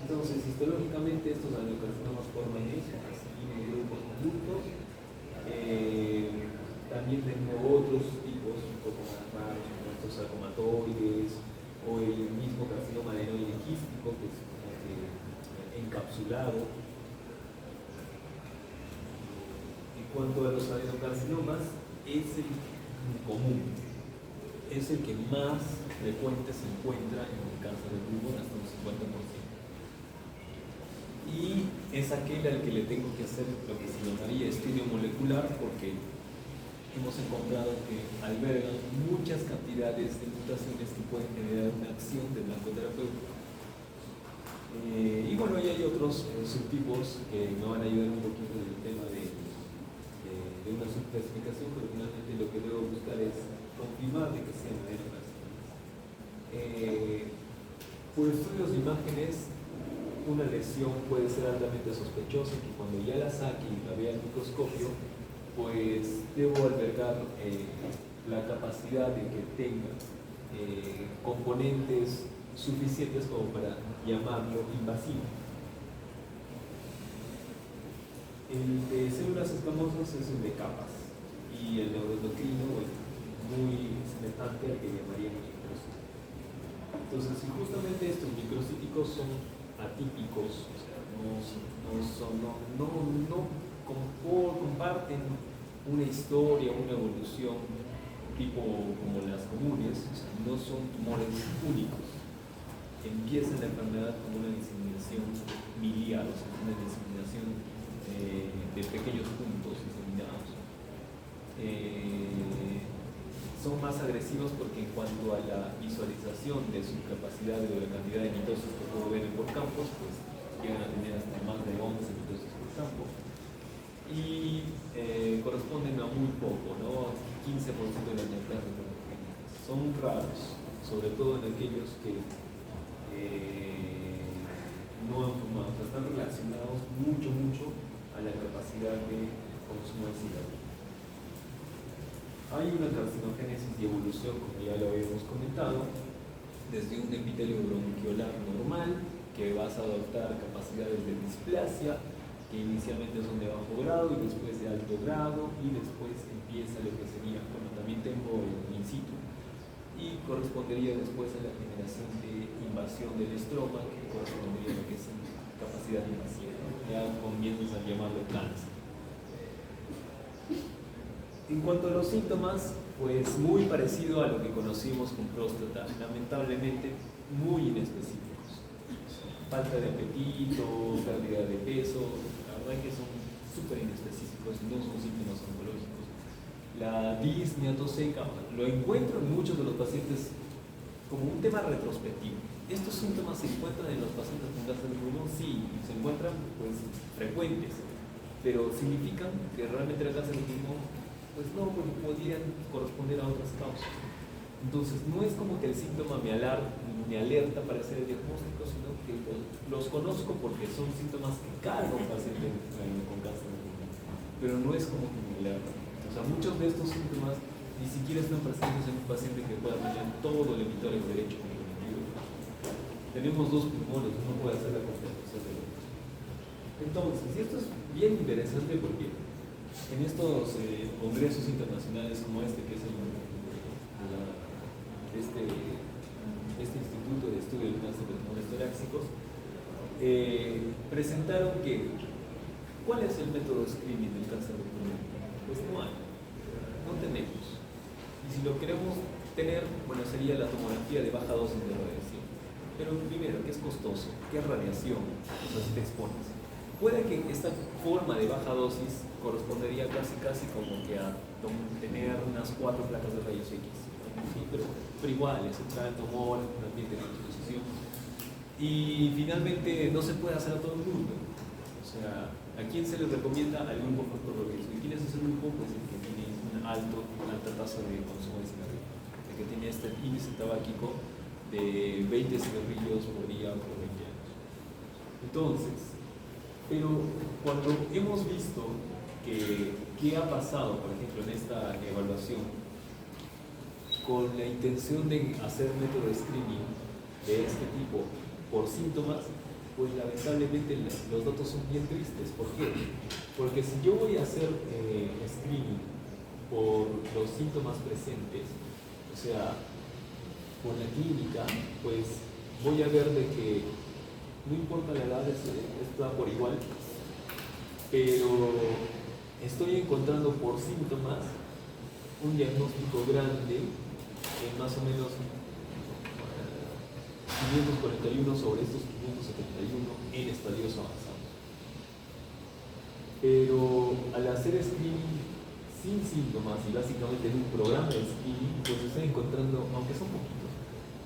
Entonces, histológicamente, estos adenocarcinomas forman eso, así en grupos conductos. También tengo otros tipos un poco más raros, como estos sarcomatoides, o el mismo carcinoma adenoide quístico, que es encapsulado. En cuanto a los adenocarcinomas, es el común, es el que más frecuente se encuentra en el cáncer de pulmón, hasta un 50%. Y es aquel al que le tengo que hacer lo que se llamaría estudio molecular, porque hemos encontrado que albergan muchas cantidades de mutaciones que pueden generar una acción de blancoterapéutico. Y bueno, ya hay otros subtipos que me van a ayudar un poquito en el tema de una subclasificación, pero finalmente lo que debo buscar es confirmar de que sean menos. Por estudios de imágenes, una lesión puede ser altamente sospechosa, que cuando ya la saque y la vea al microscopio, pues debo albergar la capacidad de que tenga componentes suficientes como para llamarlo invasivo. El de células escamosas es el de capas, y el neuroendocrino es muy semejante al que llamaríamos microcítico. Entonces, si justamente estos microcíticos son atípicos, o sea, comparten una historia, una evolución tipo como las comunes, o sea, no son tumores únicos. Empieza la enfermedad como una diseminación miliar, o sea, una diseminación de pequeños puntos diseminados. Son más agresivos porque en cuanto a la visualización de su capacidad de la cantidad de mitosis que puedo ver por campos, pues llegan a tener hasta más de 11 mitosis por campo. Y corresponden a muy poco, ¿no? 15% de las neoplasias son raros, sobre todo en aquellos que no han fumado, o sea, están relacionados mucho a la capacidad de consumo de cigarrillo. Hay una carcinogénesis y evolución, como ya lo habíamos comentado, desde un epitelio bronquiolar normal, que vas a adoptar capacidades de displasia, que inicialmente son de bajo grado y después de alto grado, y después empieza lo que sería, bueno, también tengo el in situ, y correspondería después a la generación de invasión del estroma, que correspondería a lo que es capacidad invasiva, ya comienzas a llamarlo cáncer. En cuanto a los síntomas, pues muy parecido a lo que conocimos con próstata, lamentablemente muy inespecíficos. Falta de apetito, pérdida de peso, la verdad es que son súper inespecíficos, no son síntomas oncológicos. La disnea, tos seca, lo encuentro en muchos de los pacientes como un tema retrospectivo. ¿Estos síntomas se encuentran en los pacientes con cáncer de pulmón? Sí, se encuentran pues frecuentes, pero ¿significan que realmente el cáncer de pulmón? Pues no, porque podrían corresponder a otras causas. Entonces, no es como que el síntoma me alerta para hacer el diagnóstico, sino que los conozco porque son síntomas que carga un paciente con cáncer de pulmón, pero no es como que me alerta. O sea, muchos de estos síntomas ni siquiera están presentes en un paciente que pueda tener todo el hemisferio derecho comprometido. Tenemos dos pulmones, uno puede hacer la compensación del otro. Entonces, y esto es bien interesante porque en estos congresos internacionales como este, que es este Instituto de Estudio del Cáncer de Pulmones Torácicos, presentaron que ¿cuál es el método de screening del cáncer de pulmón? Pues no hay, no tenemos. Y si lo queremos tener, bueno, sería la tomografía de baja dosis de radiación. Pero primero, ¿qué es costoso? ¿Qué es radiación? O sea, si te expones. Puede que esta forma de baja dosis correspondería casi como que a tener unas 4 placas de rayos X, ¿sí? pero igual, es entrar al tumor, un ambiente de exposición. Y finalmente no se puede hacer a todo el mundo. O sea, ¿a quién se le recomienda? Al grupo fosforrorígeo. ¿Y quién es ese grupo? Pues el que tiene una alta tasa de consumo de cigarrillo, el que tiene este índice tabáquico de 20 cigarrillos por día por 20 años. Entonces, pero cuando hemos visto qué ha pasado, por ejemplo, en esta evaluación, con la intención de hacer método de screening de este tipo por síntomas, pues lamentablemente los datos son bien tristes. ¿Por qué? Porque si yo voy a hacer screening por los síntomas presentes, o sea, por la clínica, pues voy a ver de que no importa la edad, está por igual, pero estoy encontrando por síntomas un diagnóstico grande en más o menos 541 sobre estos 571 en estadios avanzados. Pero al hacer screening sin síntomas y básicamente en un programa de screening, pues estoy encontrando, aunque son poquitos,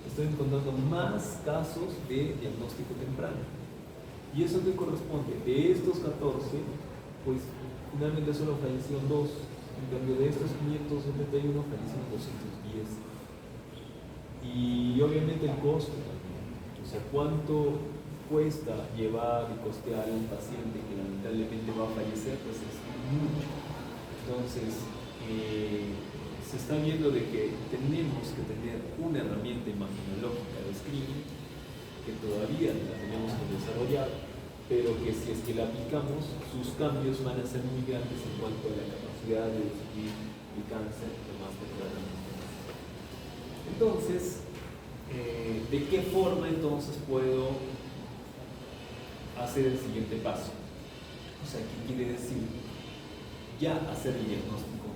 estoy encontrando más casos de diagnóstico temprano. ¿Y eso qué corresponde? De estos 14, pues finalmente solo fallecieron 2. En cambio de estos 571 fallecieron 210. Y obviamente el costo también. O sea, ¿cuánto cuesta llevar y costear a un paciente que lamentablemente va a fallecer? Pues es mucho. Entonces, se está viendo de que tenemos que tener una herramienta imaginológica de screening que todavía la tenemos que desarrollar, pero que si es que la aplicamos, sus cambios van a ser muy grandes en cuanto a la capacidad de descubrir el cáncer lo más tempranamente. Entonces, ¿de qué forma entonces puedo hacer el siguiente paso? O sea, ¿qué quiere decir? Ya hacer el diagnóstico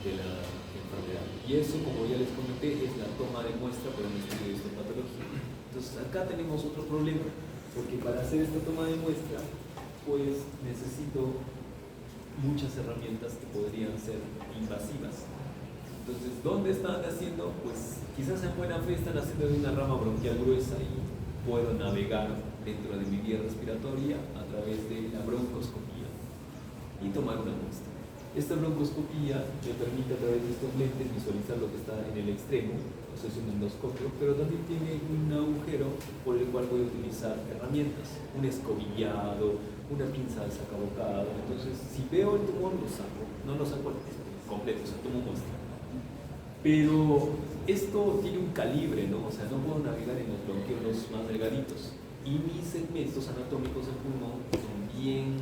de la enfermedad. Y eso, como ya les comenté, es la toma de muestra para un estudio de histopatología. Entonces, acá tenemos otro problema, porque para hacer esta toma de muestra, pues necesito muchas herramientas que podrían ser invasivas. Entonces, ¿dónde están haciendo? Pues quizás en buena fe están haciendo de una rama bronquial gruesa y puedo navegar dentro de mi vía respiratoria a través de la broncoscopía y tomar una muestra. Esta broncoscopía me permite a través de estos lentes visualizar lo que está en el extremo, o sea, es un endoscopio, pero también tiene un agujero por el cual voy a utilizar herramientas, un escobillado, una pinza de sacabocado. Entonces, si veo el tumor, lo saco, no lo saco completo, o sea, tomo muestra. Pero esto tiene un calibre, ¿no? O sea, no puedo navegar en los bronquiolos más delgaditos. Y mis segmentos anatómicos del pulmón son bien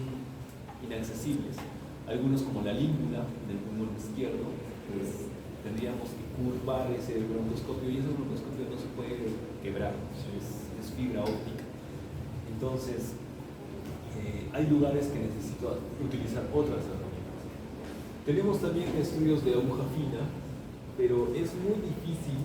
inaccesibles. Algunos, como la língula del pulmón izquierdo, pues tendríamos que curvar ese broncoscopio y ese broncoscopio no se puede quebrar, o sea, es fibra óptica. Entonces, hay lugares que necesito utilizar otras herramientas. Tenemos también estudios de aguja fina, pero es muy difícil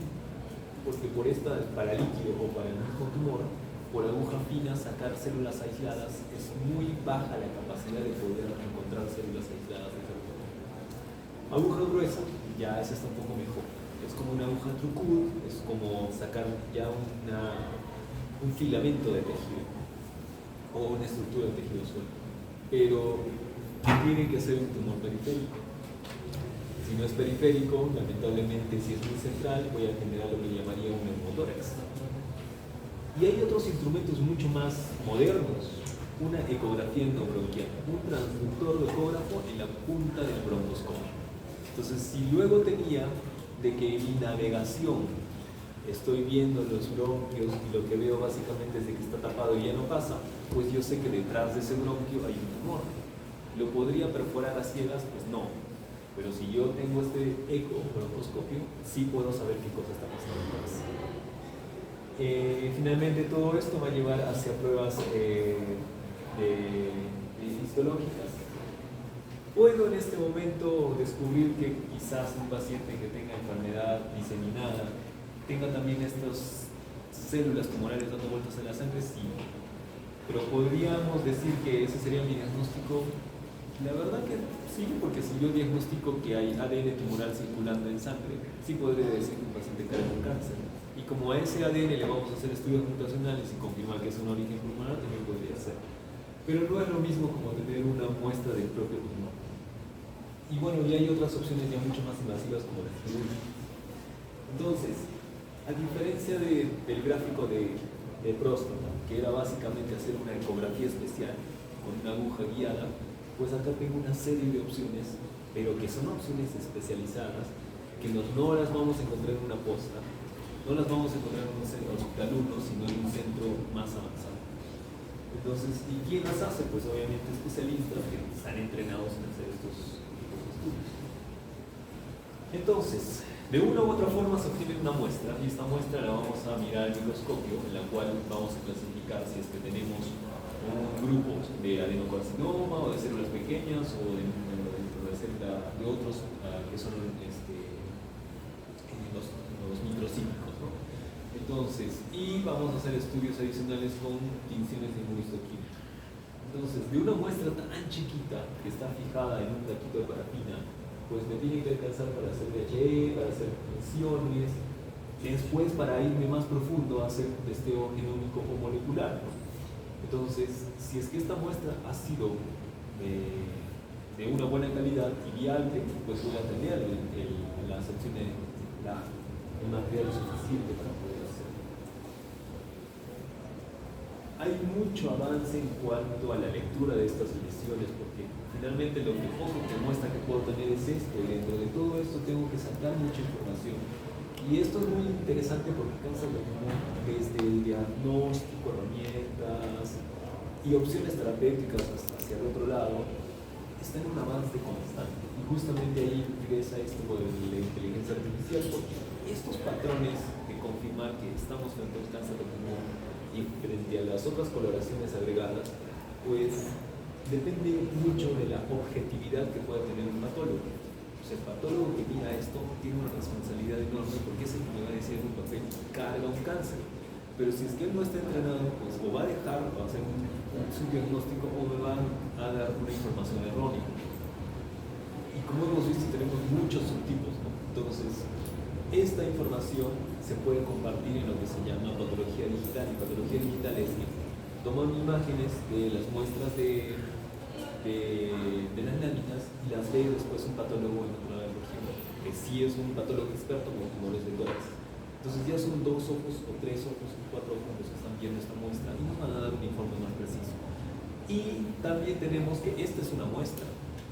porque para líquido o para el mismo tumor, por aguja fina sacar células aisladas es muy baja la capacidad de poder encontrar células aisladas de ese tumor. Aguja gruesa, ya esa está un poco mejor. Es como una aguja Trucut, es como sacar ya un filamento de tejido o una estructura de tejido suelto. Pero tiene que ser un tumor periférico. Si no es periférico, lamentablemente, si es muy central, voy a generar lo que llamaría un neumotórax. Y hay otros instrumentos mucho más modernos, una ecografía endobronquial, un transductor de ecógrafo en la punta del broncoscopio. Entonces, si luego tenía de que en mi navegación estoy viendo los bronquios y lo que veo básicamente es de que está tapado y ya no pasa, pues yo sé que detrás de ese bronquio hay un tumor. ¿Lo podría perforar a ciegas? Pues no. Pero si yo tengo este eco broncoscopio, sí puedo saber qué cosa está pasando más. Finalmente todo esto va a llevar hacia pruebas histológicas. Puedo en este momento descubrir que quizás un paciente que tenga enfermedad diseminada tenga también estas células tumorales dando vueltas en la sangre, sí. Pero podríamos decir que ese sería mi diagnóstico. La verdad que sí, porque si yo diagnostico que hay ADN tumoral circulando en sangre, sí podría decir que un paciente carga un cáncer. Y como a ese ADN le vamos a hacer estudios mutacionales y confirmar que es un origen pulmonar, también podría ser. Pero no es lo mismo como tener una muestra del propio tumor. Y bueno, ya hay otras opciones ya mucho más invasivas como la cirugía. Entonces, a diferencia del gráfico de próstata, que era básicamente hacer una ecografía especial con una aguja guiada, pues acá tengo una serie de opciones, pero que son opciones especializadas, que no las vamos a encontrar en una posta, no las vamos a encontrar en un centro hospital 1, sino en un centro más avanzado. Entonces, ¿y quién las hace? Pues obviamente especialistas que están entrenados en hacer estos tipos de estudios. Entonces, de una u otra forma se obtiene una muestra, y esta muestra la vamos a mirar al microscopio, en la cual vamos a clasificar si es que tenemos un grupo de adenocarcinoma o de células pequeñas o dentro de ser de otros que son los microcíclicos, ¿no? Entonces, y vamos a hacer estudios adicionales con tinciones de inmunistoquímica. Entonces, de una muestra tan chiquita que está fijada en un taquito de parafina, pues me tiene que alcanzar para hacer DHE, para hacer tensiones, después para irme más profundo a hacer testeo genómico o molecular, ¿no? Entonces, si es que esta muestra ha sido de una buena calidad y viable, pues voy a tener la sección de el material suficiente para poder hacerlo. Hay mucho avance en cuanto a la lectura de estas lesiones, porque finalmente lo que poco que muestra que puedo tener es esto, y dentro de todo esto tengo que sacar mucha información. Y esto es muy interesante porque alcanza desde el diagnóstico, herramientas y opciones terapéuticas hacia el otro lado, está en un avance constante. Y justamente ahí ingresa esto de la inteligencia artificial, porque estos patrones de confirmar que estamos frente a un cáncer de pulmón y frente a las otras coloraciones agregadas, pues depende mucho de la objetividad que pueda tener un patólogo. Pues el patólogo que mira esto tiene una responsabilidad enorme porque es el que me va a decir en un papel carga un cáncer. Pero si es que él no está entrenado, pues o va a dejar, va a hacer un subdiagnóstico o me va a dar una información errónea. Y como hemos visto, tenemos muchos subtipos, ¿no? Entonces, esta información se puede compartir en lo que se llama patología digital. Y patología digital es que toman imágenes de las muestras de las láminas y las ve después un patólogo en otra región, que sí es un patólogo experto como tumores de tórax. Entonces ya son 2 ojos o 3 ojos o 4 ojos los que están viendo esta muestra y nos van a dar un informe más preciso. Y también tenemos que esta es una muestra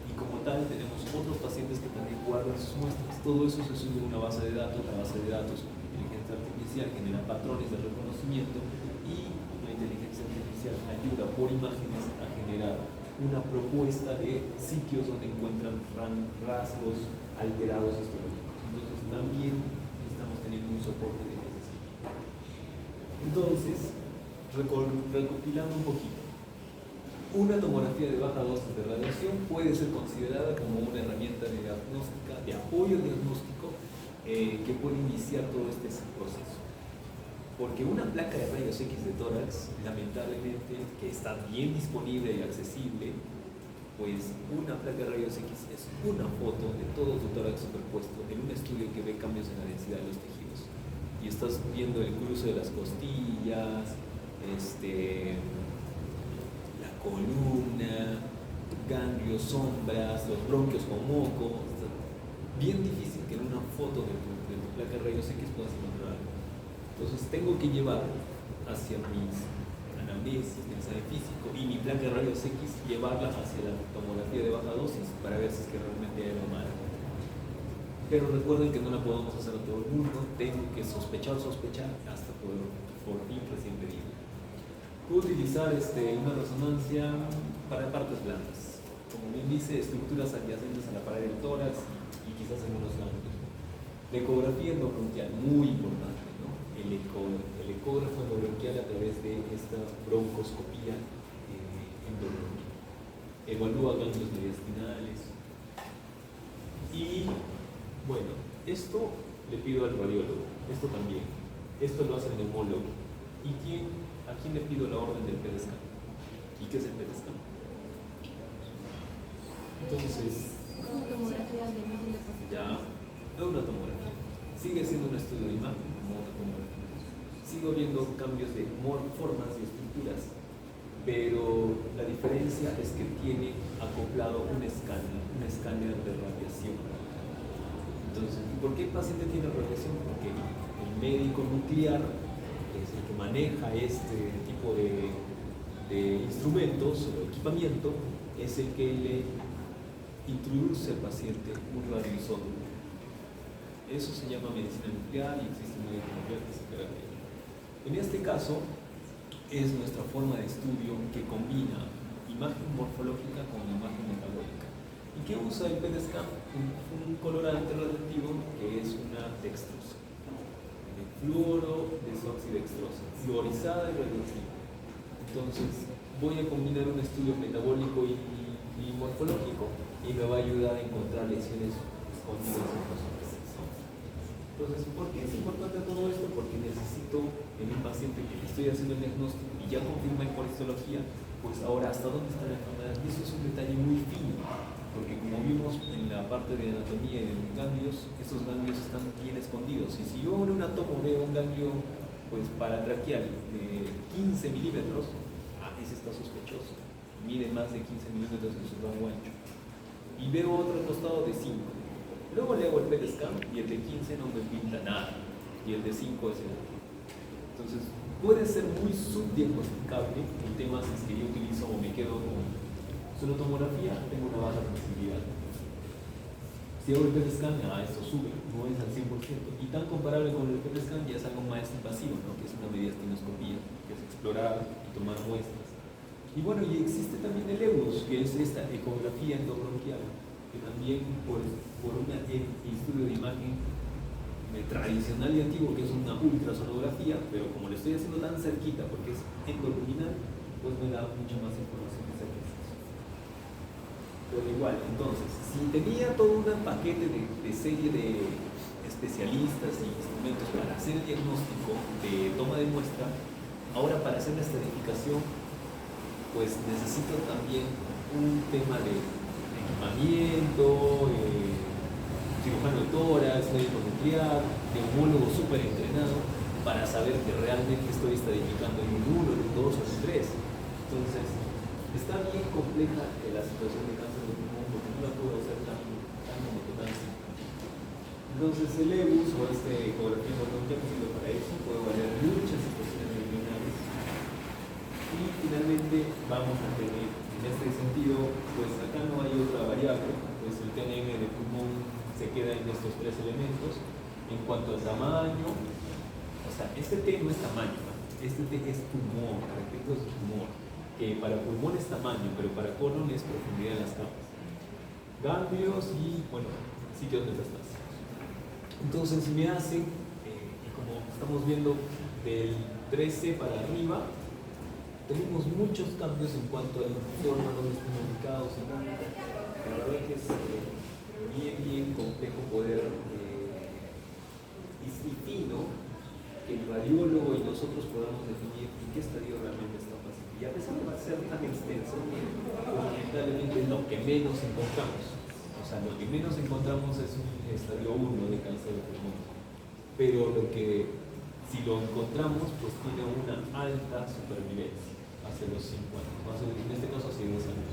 y como tal tenemos otros pacientes que también guardan sus muestras. Todo eso se sube a una base de datos. La base de datos con inteligencia artificial genera patrones de reconocimiento y la inteligencia artificial ayuda por imágenes a generar una propuesta de sitios donde encuentran rasgos alterados histológicos. Entonces también estamos teniendo un soporte de ese sitio. Entonces, recopilando un poquito, una tomografía de baja dosis de radiación puede ser considerada como una herramienta de diagnóstica, de apoyo diagnóstico que puede iniciar todo este proceso. Porque una placa de rayos X de tórax, lamentablemente, que está bien disponible y accesible, pues una placa de rayos X es una foto de todo tu tórax superpuesto en un estudio que ve cambios en la densidad de los tejidos. Y estás viendo el cruce de las costillas, la columna, ganglios, sombras, los bronquios con moco. Bien difícil que en una foto de tu placa de rayos X puedas encontrar algo. Entonces tengo que llevar hacia mis anamnesis, mi examen físico y mi placa de rayos X, llevarla hacia la tomografía de baja dosis para ver si es que realmente hay algo mal. Pero recuerden que no la podemos hacer a todo el mundo, tengo que sospechar hasta poder por fin recién pedir. Puedo utilizar una resonancia para partes blandas, como bien dice, estructuras adyacentes a la pared del tórax y quizás algunos ganglios. La ecografía endobronquial, muy importante. El ecógrafo endobronquial a través de esta broncoscopía endobronquial. Evalúa ganglios mediastinales. Y bueno, esto le pido al radiólogo, esto también. Esto lo hace el neumólogo. ¿Y a quién le pido la orden del PET scan? ¿Y qué es el PET scan? Entonces, ya, no una tomografía. Sigue siendo un estudio de imagen como otra tomografía. Sigo viendo cambios de formas y estructuras, pero la diferencia es que tiene acoplado un escáner de radiación. Entonces, ¿por qué el paciente tiene radiación? Porque el médico nuclear es el que maneja este tipo de instrumentos o equipamiento, es el que le introduce al paciente un radioisótopo. Eso se llama medicina nuclear y existe un médico nuclear que se encarga de ello. En este caso, es nuestra forma de estudio que combina imagen morfológica con imagen metabólica. ¿Y qué usa el PET scan? Un colorante radioactivo que es una dextrosa. De fluoro, desoxidextrosa, fluorizada y radioactiva. Entonces, voy a combinar un estudio metabólico y morfológico y me va a ayudar a encontrar lesiones escondidas en los órganos, ¿no? Entonces, ¿por qué es importante todo esto? Porque necesito en un paciente que le estoy haciendo el diagnóstico y ya confirma en por histología, pues ahora hasta dónde está la enfermedad. Y eso es un detalle muy fino, porque como vimos en la parte de anatomía y de los ganglios, estos ganglios están bien escondidos. Y si yo en un átomo veo un ganglio pues paratraqueal de 15 milímetros, ese está sospechoso, mide más de 15 milímetros en su rango ancho. Y veo otro al costado de 5. Luego le hago el PET scan y el de 15 no me pinta nada, y el de 5 es el otro. Entonces, puede ser muy subdiagnosticable el tema si es que yo utilizo o me quedo con solo tomografía, tengo una baja sensibilidad. Si hago el PET scan, esto sube, no es al 100%. Y tan comparable con el PET scan ya es algo más invasivo, ¿no? Que es una mediastinoscopía, que es explorar y tomar muestras. Y bueno, y existe también el EBUS, que es esta ecografía endobronquial, que también por un estudio de imagen tradicional y antiguo, que es una ultrasonografía, pero como le estoy haciendo tan cerquita porque es endoluminal, pues me da mucha más información que esa. Pero igual, entonces, si tenía todo un paquete de serie de especialistas y instrumentos para hacer el diagnóstico de toma de muestra, ahora para hacer la estratificación, pues necesito también un tema de equipamiento, cirujano de tórax, médico nuclear, de homólogo súper entrenado, para saber que realmente estoy estadificando en un 1, en un 2 o en un 3. Entonces, está bien compleja la situación de cáncer de pulmón porque no la puedo hacer tan como que tan simple. Entonces, el EBUS o ecografía endobronquial sirve para eso, puede variar muchas situaciones regionales. Y finalmente vamos a tener, en este sentido, pues acá no hay otra variable, pues el TNM de pulmón se queda en estos 3 elementos. En cuanto al tamaño, o sea, este T no es tamaño, ¿no? Este T es tumor, repito, es tumor, que para pulmón es tamaño, pero para colon es profundidad en las capas. Ganglios y, bueno, sitios metastáticos. Entonces me hace, como estamos viendo, del 13 para arriba, tenemos muchos cambios en cuanto a los órganos estimulados y tal. La verdad que es bien complejo poder y fino que el radiólogo y nosotros podamos definir en qué estadio realmente está el paciente. Y a pesar de ser tan extenso, lamentablemente lo que menos encontramos. O sea, lo que menos encontramos es un estadio 1 de cáncer de pulmón. Pero lo que, si lo encontramos, pues tiene una alta supervivencia hacia los 5 años, en este caso hacia 10 años.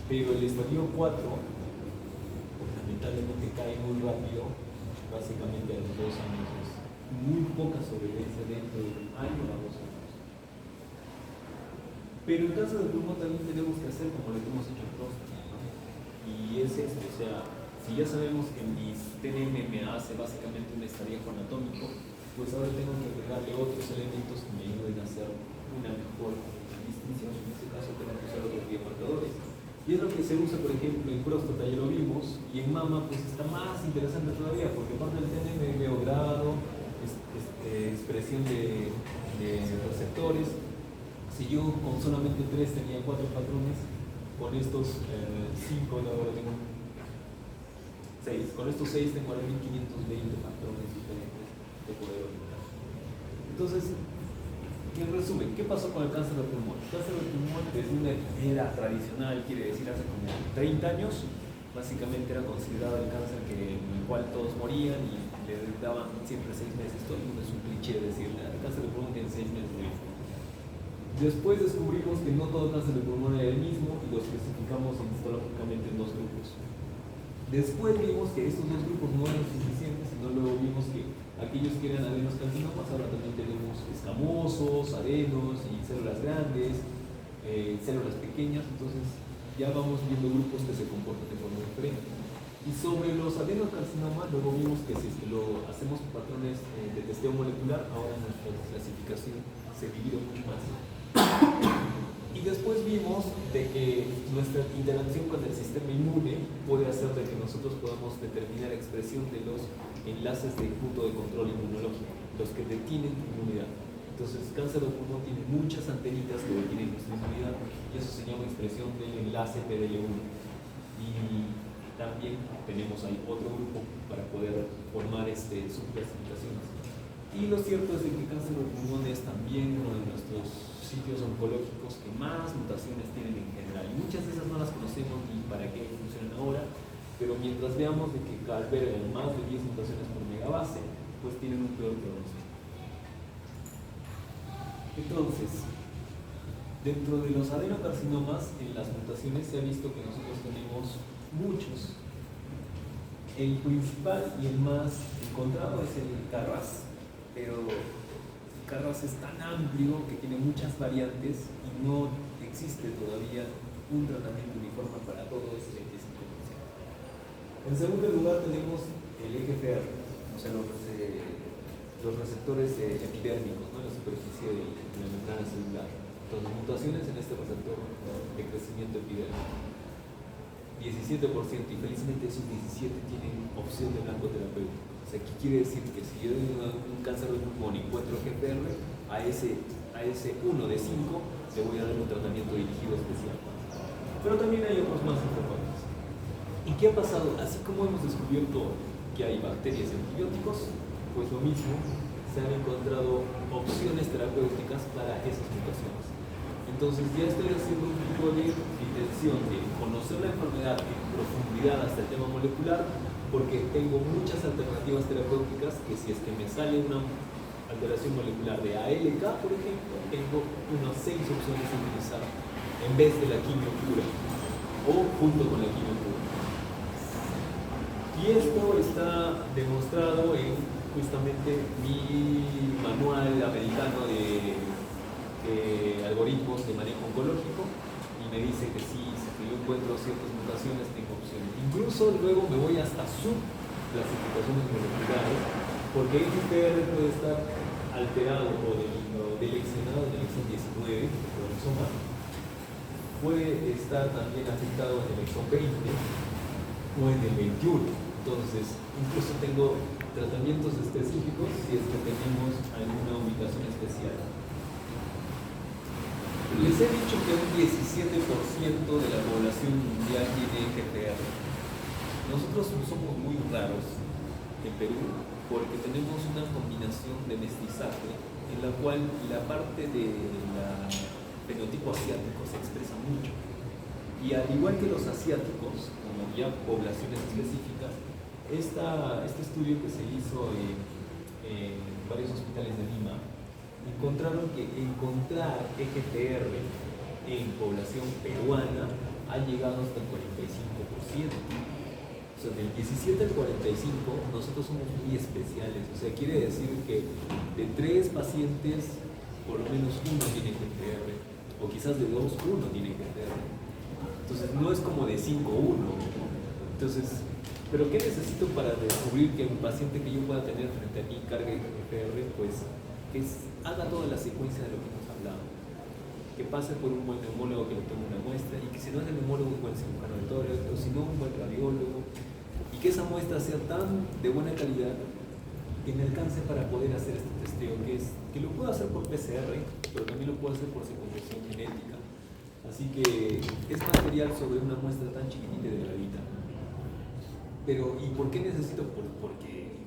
Pero el estadio 4, pues, lamentablemente cae muy rápido, básicamente a los 2 años. Es muy poca sobrevivencia dentro de un año a 2 años. Pero en caso de pulmón también tenemos que hacer como lo que hemos hecho en próstata, ¿no? Y es esto, o sea, si ya sabemos que mi TNM me hace básicamente un estadiajo anatómico, pues ahora tengo que agregarle otros elementos que me ayuden a hacer una mejor distinción. En este caso tengo que usar otros biomarcadores. Y es lo que se usa, por ejemplo, en próstata, ya lo vimos, y en mama pues está más interesante todavía, porque aparte del TNM veo grado, expresión de receptores. Si yo con solamente 3 tenía 4 patrones, con estos 5, ahora tengo 6. Con estos 6 tengo ahora 1520 patrones diferentes de poder orientar. Entonces, en resumen, ¿qué pasó con el cáncer de pulmón? El cáncer de pulmón desde una era tradicional, quiere decir hace como 30 años, básicamente era considerado el cáncer en el cual todos morían y le daban siempre 6 meses. Todo el mundo es un cliché decirle, el cáncer de pulmón tiene 6 meses de vida. Después descubrimos que no todo cáncer de pulmón era el mismo y los clasificamos histológicamente en 2 grupos. Después vimos que estos 2 grupos no eran suficientes, sino luego vimos que aquellos que eran adenocarcinomas, ahora también tenemos escamosos, adenos y células grandes, células pequeñas. Entonces ya vamos viendo grupos que se comportan de forma diferente. Y sobre los adenocarcinomas, luego vimos que si lo hacemos por patrones de testeo molecular, ahora nuestra clasificación se divide mucho más. Y después vimos de que nuestra interacción con el sistema inmune puede hacer de que nosotros podamos determinar expresión de los enlaces de punto de control inmunológico, los que detienen inmunidad. Entonces, cáncer de pulmón tiene muchas antenitas que detienen nuestra inmunidad y eso se llama expresión del enlace PDL1. Y también tenemos ahí otro grupo para poder formar subclasificaciones. Y lo cierto es que el cáncer de pulmón es también uno de nuestros sitios oncológicos que más mutaciones tienen en general. Y muchas de esas no las conocemos ni para qué funcionan ahora, pero mientras veamos de que albergan más de 10 mutaciones por megabase, pues tienen un peor pronóstico. Entonces, dentro de los adenocarcinomas, en las mutaciones se ha visto que nosotros tenemos muchos. El principal y el más encontrado es el KRAS, pero el KRAS es tan amplio que tiene muchas variantes y no existe todavía un tratamiento uniforme para todo ese 25%. En segundo lugar tenemos el EGFR, o sea, los receptores epidérmicos, ¿no? En la superficie de la membrana celular. Entonces, mutaciones en este receptor de crecimiento epidérmico. 17%, y felizmente esos 17 tienen opción de blanco terapéutico. O sea, ¿qué quiere decir? Que si yo tengo un cáncer de pulmón y encuentro GPR, a ese 1 de 5 le voy a dar un tratamiento dirigido especial. Pero también hay otros más importantes. ¿Y qué ha pasado? Así como hemos descubierto que hay bacterias y antibióticos, pues lo mismo, se han encontrado opciones terapéuticas para esas mutaciones. Entonces ya estoy haciendo un tipo de intención de conocer la enfermedad en profundidad hasta el tema molecular, porque tengo muchas alternativas terapéuticas que si es que me sale una alteración molecular de ALK, por ejemplo, tengo unas 6 opciones a utilizar en vez de la quimio pura o junto con la quimio pura. Y esto está demostrado en justamente mi manual americano de algoritmos de manejo oncológico, y me dice que si yo encuentro ciertas mutaciones tengo opciones. Incluso luego me voy hasta subclasificaciones moleculares, porque el GPR puede estar alterado o deleccionado en el exón 19, cromosoma, puede estar también afectado en el exón 20 o en el 21. Entonces, incluso tengo tratamientos específicos si es que tenemos alguna ubicación especial. Les he dicho que un 17% de la población mundial tiene GPR. Nosotros somos muy raros en Perú porque tenemos una combinación de mestizaje en la cual la parte del fenotipo asiático se expresa mucho. Y al igual que los asiáticos, como ya poblaciones específicas, este estudio que se hizo en varios hospitales de Lima, encontraron que encontrar EGPR en población peruana ha llegado hasta el 45%. O sea, del 17 al 45 nosotros somos muy especiales. O sea, quiere decir que de 3 pacientes, por lo menos uno tiene EGPR, o quizás de 2, uno tiene EGPR. Entonces no es como de 5 1. Entonces, ¿pero qué necesito para descubrir que un paciente que yo pueda tener frente a mí cargue EGPR? Pues que haga toda la secuencia de lo que hemos hablado, que pase por un buen neumólogo que le tome una muestra, y que si no es el neumólogo, un buen cirujano de tórax, o si no, un buen radiólogo, y que esa muestra sea tan de buena calidad que me alcance para poder hacer este testeo, que lo puedo hacer por PCR, pero también lo puedo hacer por secuenciación genética. Así que es material sobre una muestra tan chiquitita y delgadita. Pero, ¿y por qué necesito? Porque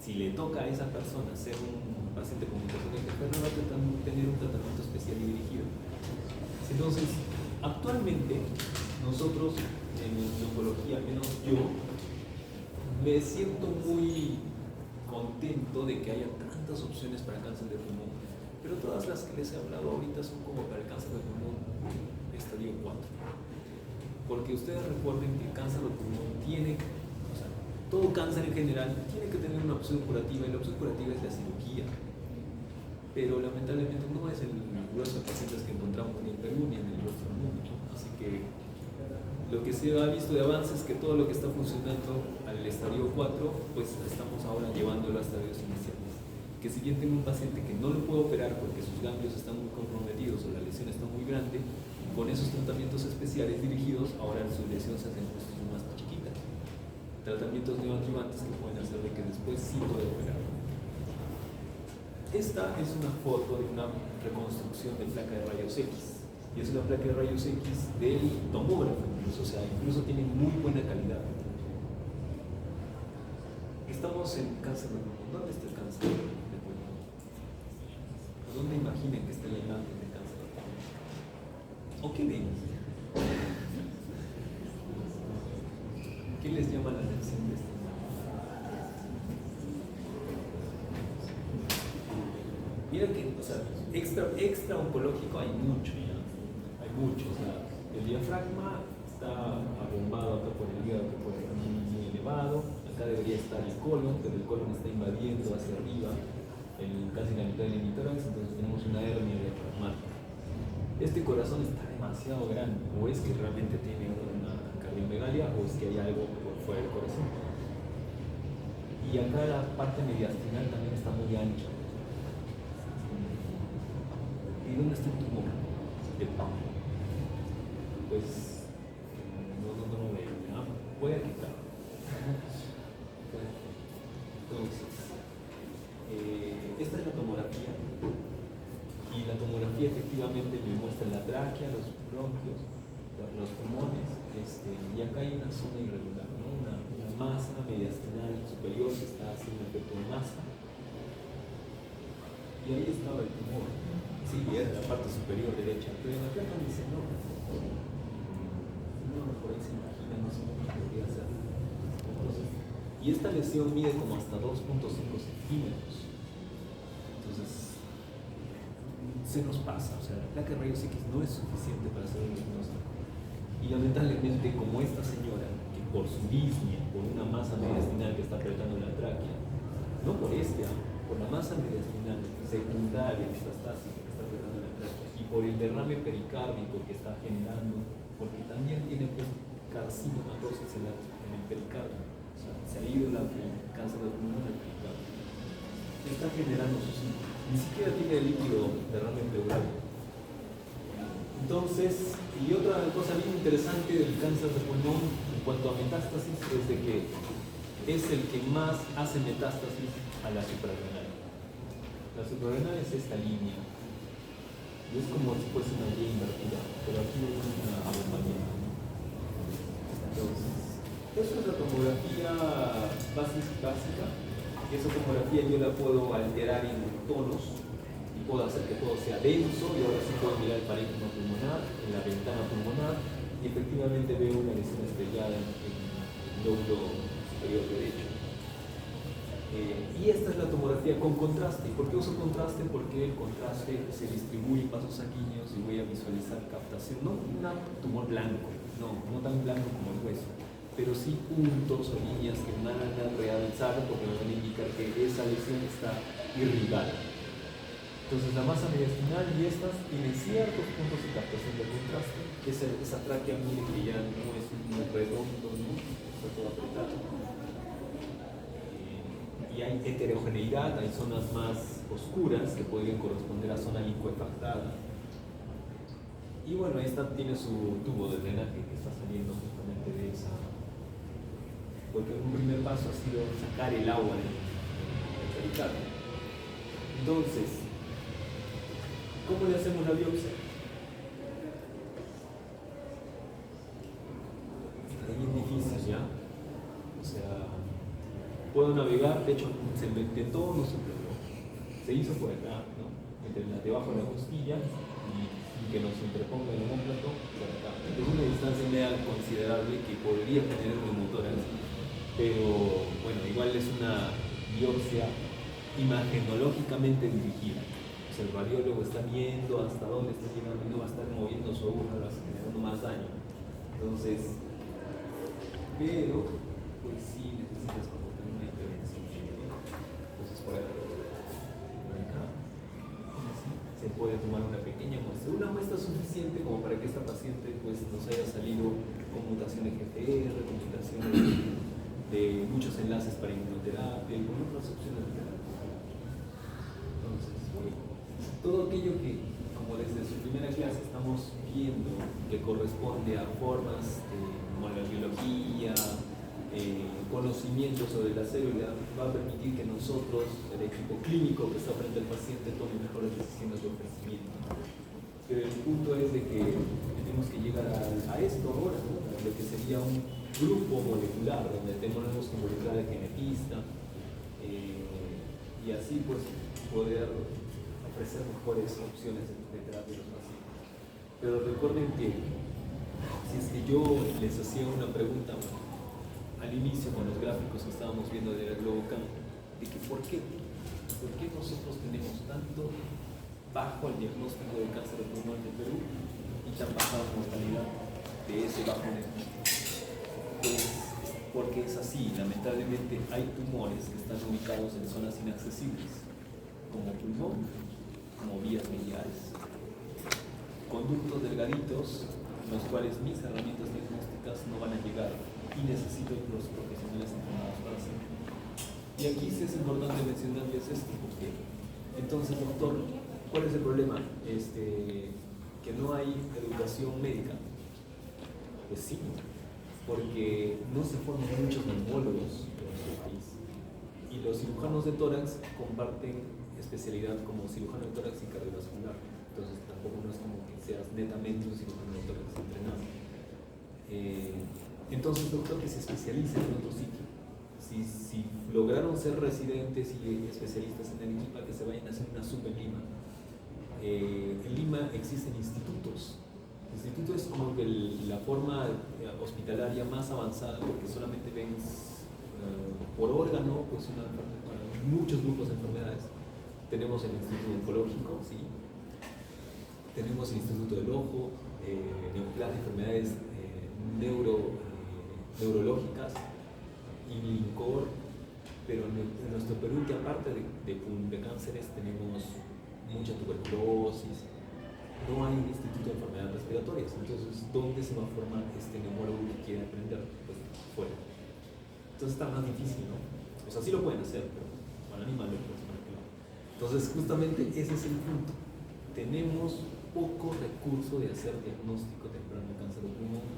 si le toca a esa persona ser un paciente con mutación de GPR, va a tener un tratamiento especial y dirigido. Entonces, actualmente, nosotros en oncología, al menos yo, me siento muy contento de que haya tantas opciones para cáncer de pulmón, pero todas las que les he hablado ahorita son como para el cáncer de pulmón estadio 4. Porque ustedes recuerden que el cáncer de pulmón todo cáncer en general tiene que tener una opción curativa, y la opción curativa es la cirugía. Pero lamentablemente no es el grueso de pacientes que encontramos ni en Perú ni en el resto del mundo. Así que lo que se ha visto de avance es que todo lo que está funcionando al estadio 4, pues estamos ahora llevándolo a estadios iniciales. Que si bien tengo un paciente que no lo puedo operar porque sus ganglios están muy comprometidos o la lesión está muy grande, con esos tratamientos especiales dirigidos, ahora su lesión se hace mucho más chiquita. Tratamientos neoadjuvantes que pueden hacer de que después sí pueda operar. Esta es una foto de una reconstrucción de placa de rayos X, y es una placa de rayos X del tomógrafo. milímetros, o sea, incluso tienen muy buena calidad. Estamos en cáncer de pulmón. ¿Dónde está el cáncer de pulmón? ¿Dónde imaginen que está la imagen de cáncer de pulmón? ¿O qué ven? ¿Qué les llama la atención de esta imagen? Mira que, o sea, extra oncológico hay mucho ya. Hay mucho, o sea, el diafragma está abombado acá por el hígado, que puede estar muy elevado. Acá debería estar el colon, pero el colon está invadiendo hacia arriba casi la mitad del hemitórax, entonces tenemos una hernia diafragmática. Este corazón está demasiado grande, o es que realmente tiene una cardiomegalia, o es que hay algo por fuera del corazón. Y acá la parte mediastinal también está muy ancha. ¿Y dónde está el tumor? De pavo. Pues no veo. Voy a quitar. Entonces, esta es la tomografía. Y la tomografía efectivamente me muestra la tráquea, los bronquios, los pulmones. Y acá hay una zona irregular, ¿no? Una masa mediastinal superior que está haciendo efecto de masa. Y ahí estaba el tumor. Sí, era la parte superior derecha, pero en la placa dice no, por ahí se imagina, no sé cómo podría ser. Entonces, y esta lesión mide como hasta 2.5 centímetros. Entonces, se nos pasa, o sea, la placa de rayos X no es suficiente para hacer un diagnóstico. Y lamentablemente, como esta señora, que por su disnea, por una masa mediastinal que está apretando la tráquea, no por por la masa mediastinal secundaria metastásica que está apretando la tráquea y por el derrame pericárdico que está generando, porque también tiene pues carcinomatosis en el pericardio, o sea, se ha ido el cáncer de pulmón al pericardio, está generando ni siquiera tiene el líquido derrame pleural. Entonces, y otra cosa bien interesante del cáncer de pulmón en cuanto a metástasis es de que es el que más hace metástasis a la suprarrenal. La suprarrenal es esta línea. Y es como si fuese una Y invertida, pero aquí hay una abombamiento. Entonces, eso es la tomografía básica. Esa tomografía yo la puedo alterar en tonos y puedo hacer que todo sea denso, y ahora sí puedo mirar el parénquima pulmonar, en la ventana pulmonar, y efectivamente veo una lesión estrellada en el lóbulo superior derecho. Y esta es la tomografía con contraste. ¿Por qué uso contraste? Porque el contraste se distribuye en vasos sanguíneos y voy a visualizar captación, no un tumor blanco, no tan blanco como el hueso, pero sí puntos o líneas que van a realzar porque me van a indicar que esa lesión está irrigada. Entonces la masa mediastinal y estas tienen ciertos puntos de captación de contraste. Esa tráquea, miren que ya no es muy redondo, ¿no? Está todo apretado. Y hay heterogeneidad, hay zonas más oscuras que podrían corresponder a zona licuefactada. Y bueno, esta tiene su tubo de drenaje que está saliendo justamente de esa. Porque un primer paso ha sido sacar el agua del pericardio. Entonces, ¿cómo le hacemos la biopsia? Está bien difícil, ¿ya? O sea, puedo navegar, de hecho, se intentó, no se logró. Se hizo por acá, ¿no? Debajo de la costilla y que nos interponga el homóplato por acá. Es una distancia media considerable que podría tener un neumotórax, pero bueno, igual es una biopsia imagenológicamente dirigida. O sea, el radiólogo está viendo hasta dónde está llegando y no va a estar moviendo su aguja, generando más daño. Entonces, pero, pues sí necesitas como tener una intervención. Entonces, por acá se puede tomar una pequeña muestra. Una muestra suficiente como para que esta paciente pues, nos haya salido con mutaciones GTR, con mutaciones de muchos enlaces para inmunoterapia y con otras opciones de terapia. Entonces, bueno, todo aquello que, como desde su primera clase estamos viendo, que corresponde a formas de molebiología, conocimiento sobre la célula, va a permitir que nosotros, el equipo clínico que está frente al paciente, tome mejores decisiones de ofrecimiento. Pero el punto es de que tenemos que llegar a esto ahora, ¿no? sería un grupo molecular donde tenemos que involucrar al genetista y así pues poder ofrecer mejores opciones de terapia a los pacientes. Pero recuerden que si es que yo les hacía una pregunta al inicio con los gráficos que estábamos viendo de Globocam, de que ¿por qué nosotros tenemos tanto bajo el diagnóstico de cáncer de pulmón en Perú y tan baja la mortalidad de ese bajo diagnóstico? Pues porque es así, lamentablemente hay tumores que están ubicados en zonas inaccesibles, como pulmón, como vías biliares, conductos delgaditos, los cuales mis herramientas diagnósticas no van a llegar y necesito los profesionales entrenados para hacerlo. Y aquí sí es importante mencionarles esto, porque entonces, doctor, ¿cuál es el problema? Que no hay educación médica. Pues sí, porque no se forman muchos neumólogos en nuestro país. Y los cirujanos de tórax comparten especialidad como cirujano de tórax y cardiovascular. Entonces tampoco no es como que seas netamente un cirujano de tórax entrenado. Entonces, doctor, que se especialice en otro sitio. Si lograron ser residentes y especialistas en Arequipa, que se vayan a hacer una sub en Lima. En Lima existen institutos. El instituto es como que la forma hospitalaria más avanzada, porque solamente ven por órgano pues muchos grupos de enfermedades. Tenemos el Instituto Oncológico, ¿sí? Tenemos el Instituto del Ojo, las enfermedades neurológicas, y LINCOR, pero en nuestro Perú, que aparte de cánceres, tenemos mucha tuberculosis, no hay un instituto de enfermedades respiratorias. Entonces, ¿dónde se va a formar este neumólogo que quiere aprender? Pues fuera. Entonces está más difícil, ¿no? O sea, sí lo pueden hacer, pero para animales, pues, entonces, justamente ese es el punto. Tenemos poco recurso de hacer diagnóstico temprano de cáncer de pulmón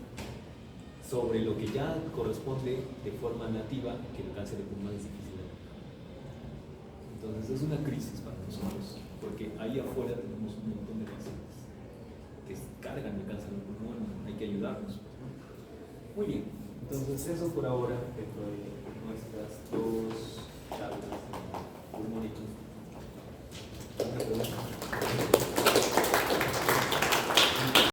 sobre lo que ya corresponde de forma nativa, que el cáncer de pulmón es difícil de manejar. Entonces es una crisis para nosotros, porque ahí afuera tenemos un montón de pacientes que cargan de cáncer de pulmón, hay que ayudarlos. Muy bien, entonces eso por ahora dentro de nuestras dos charlas.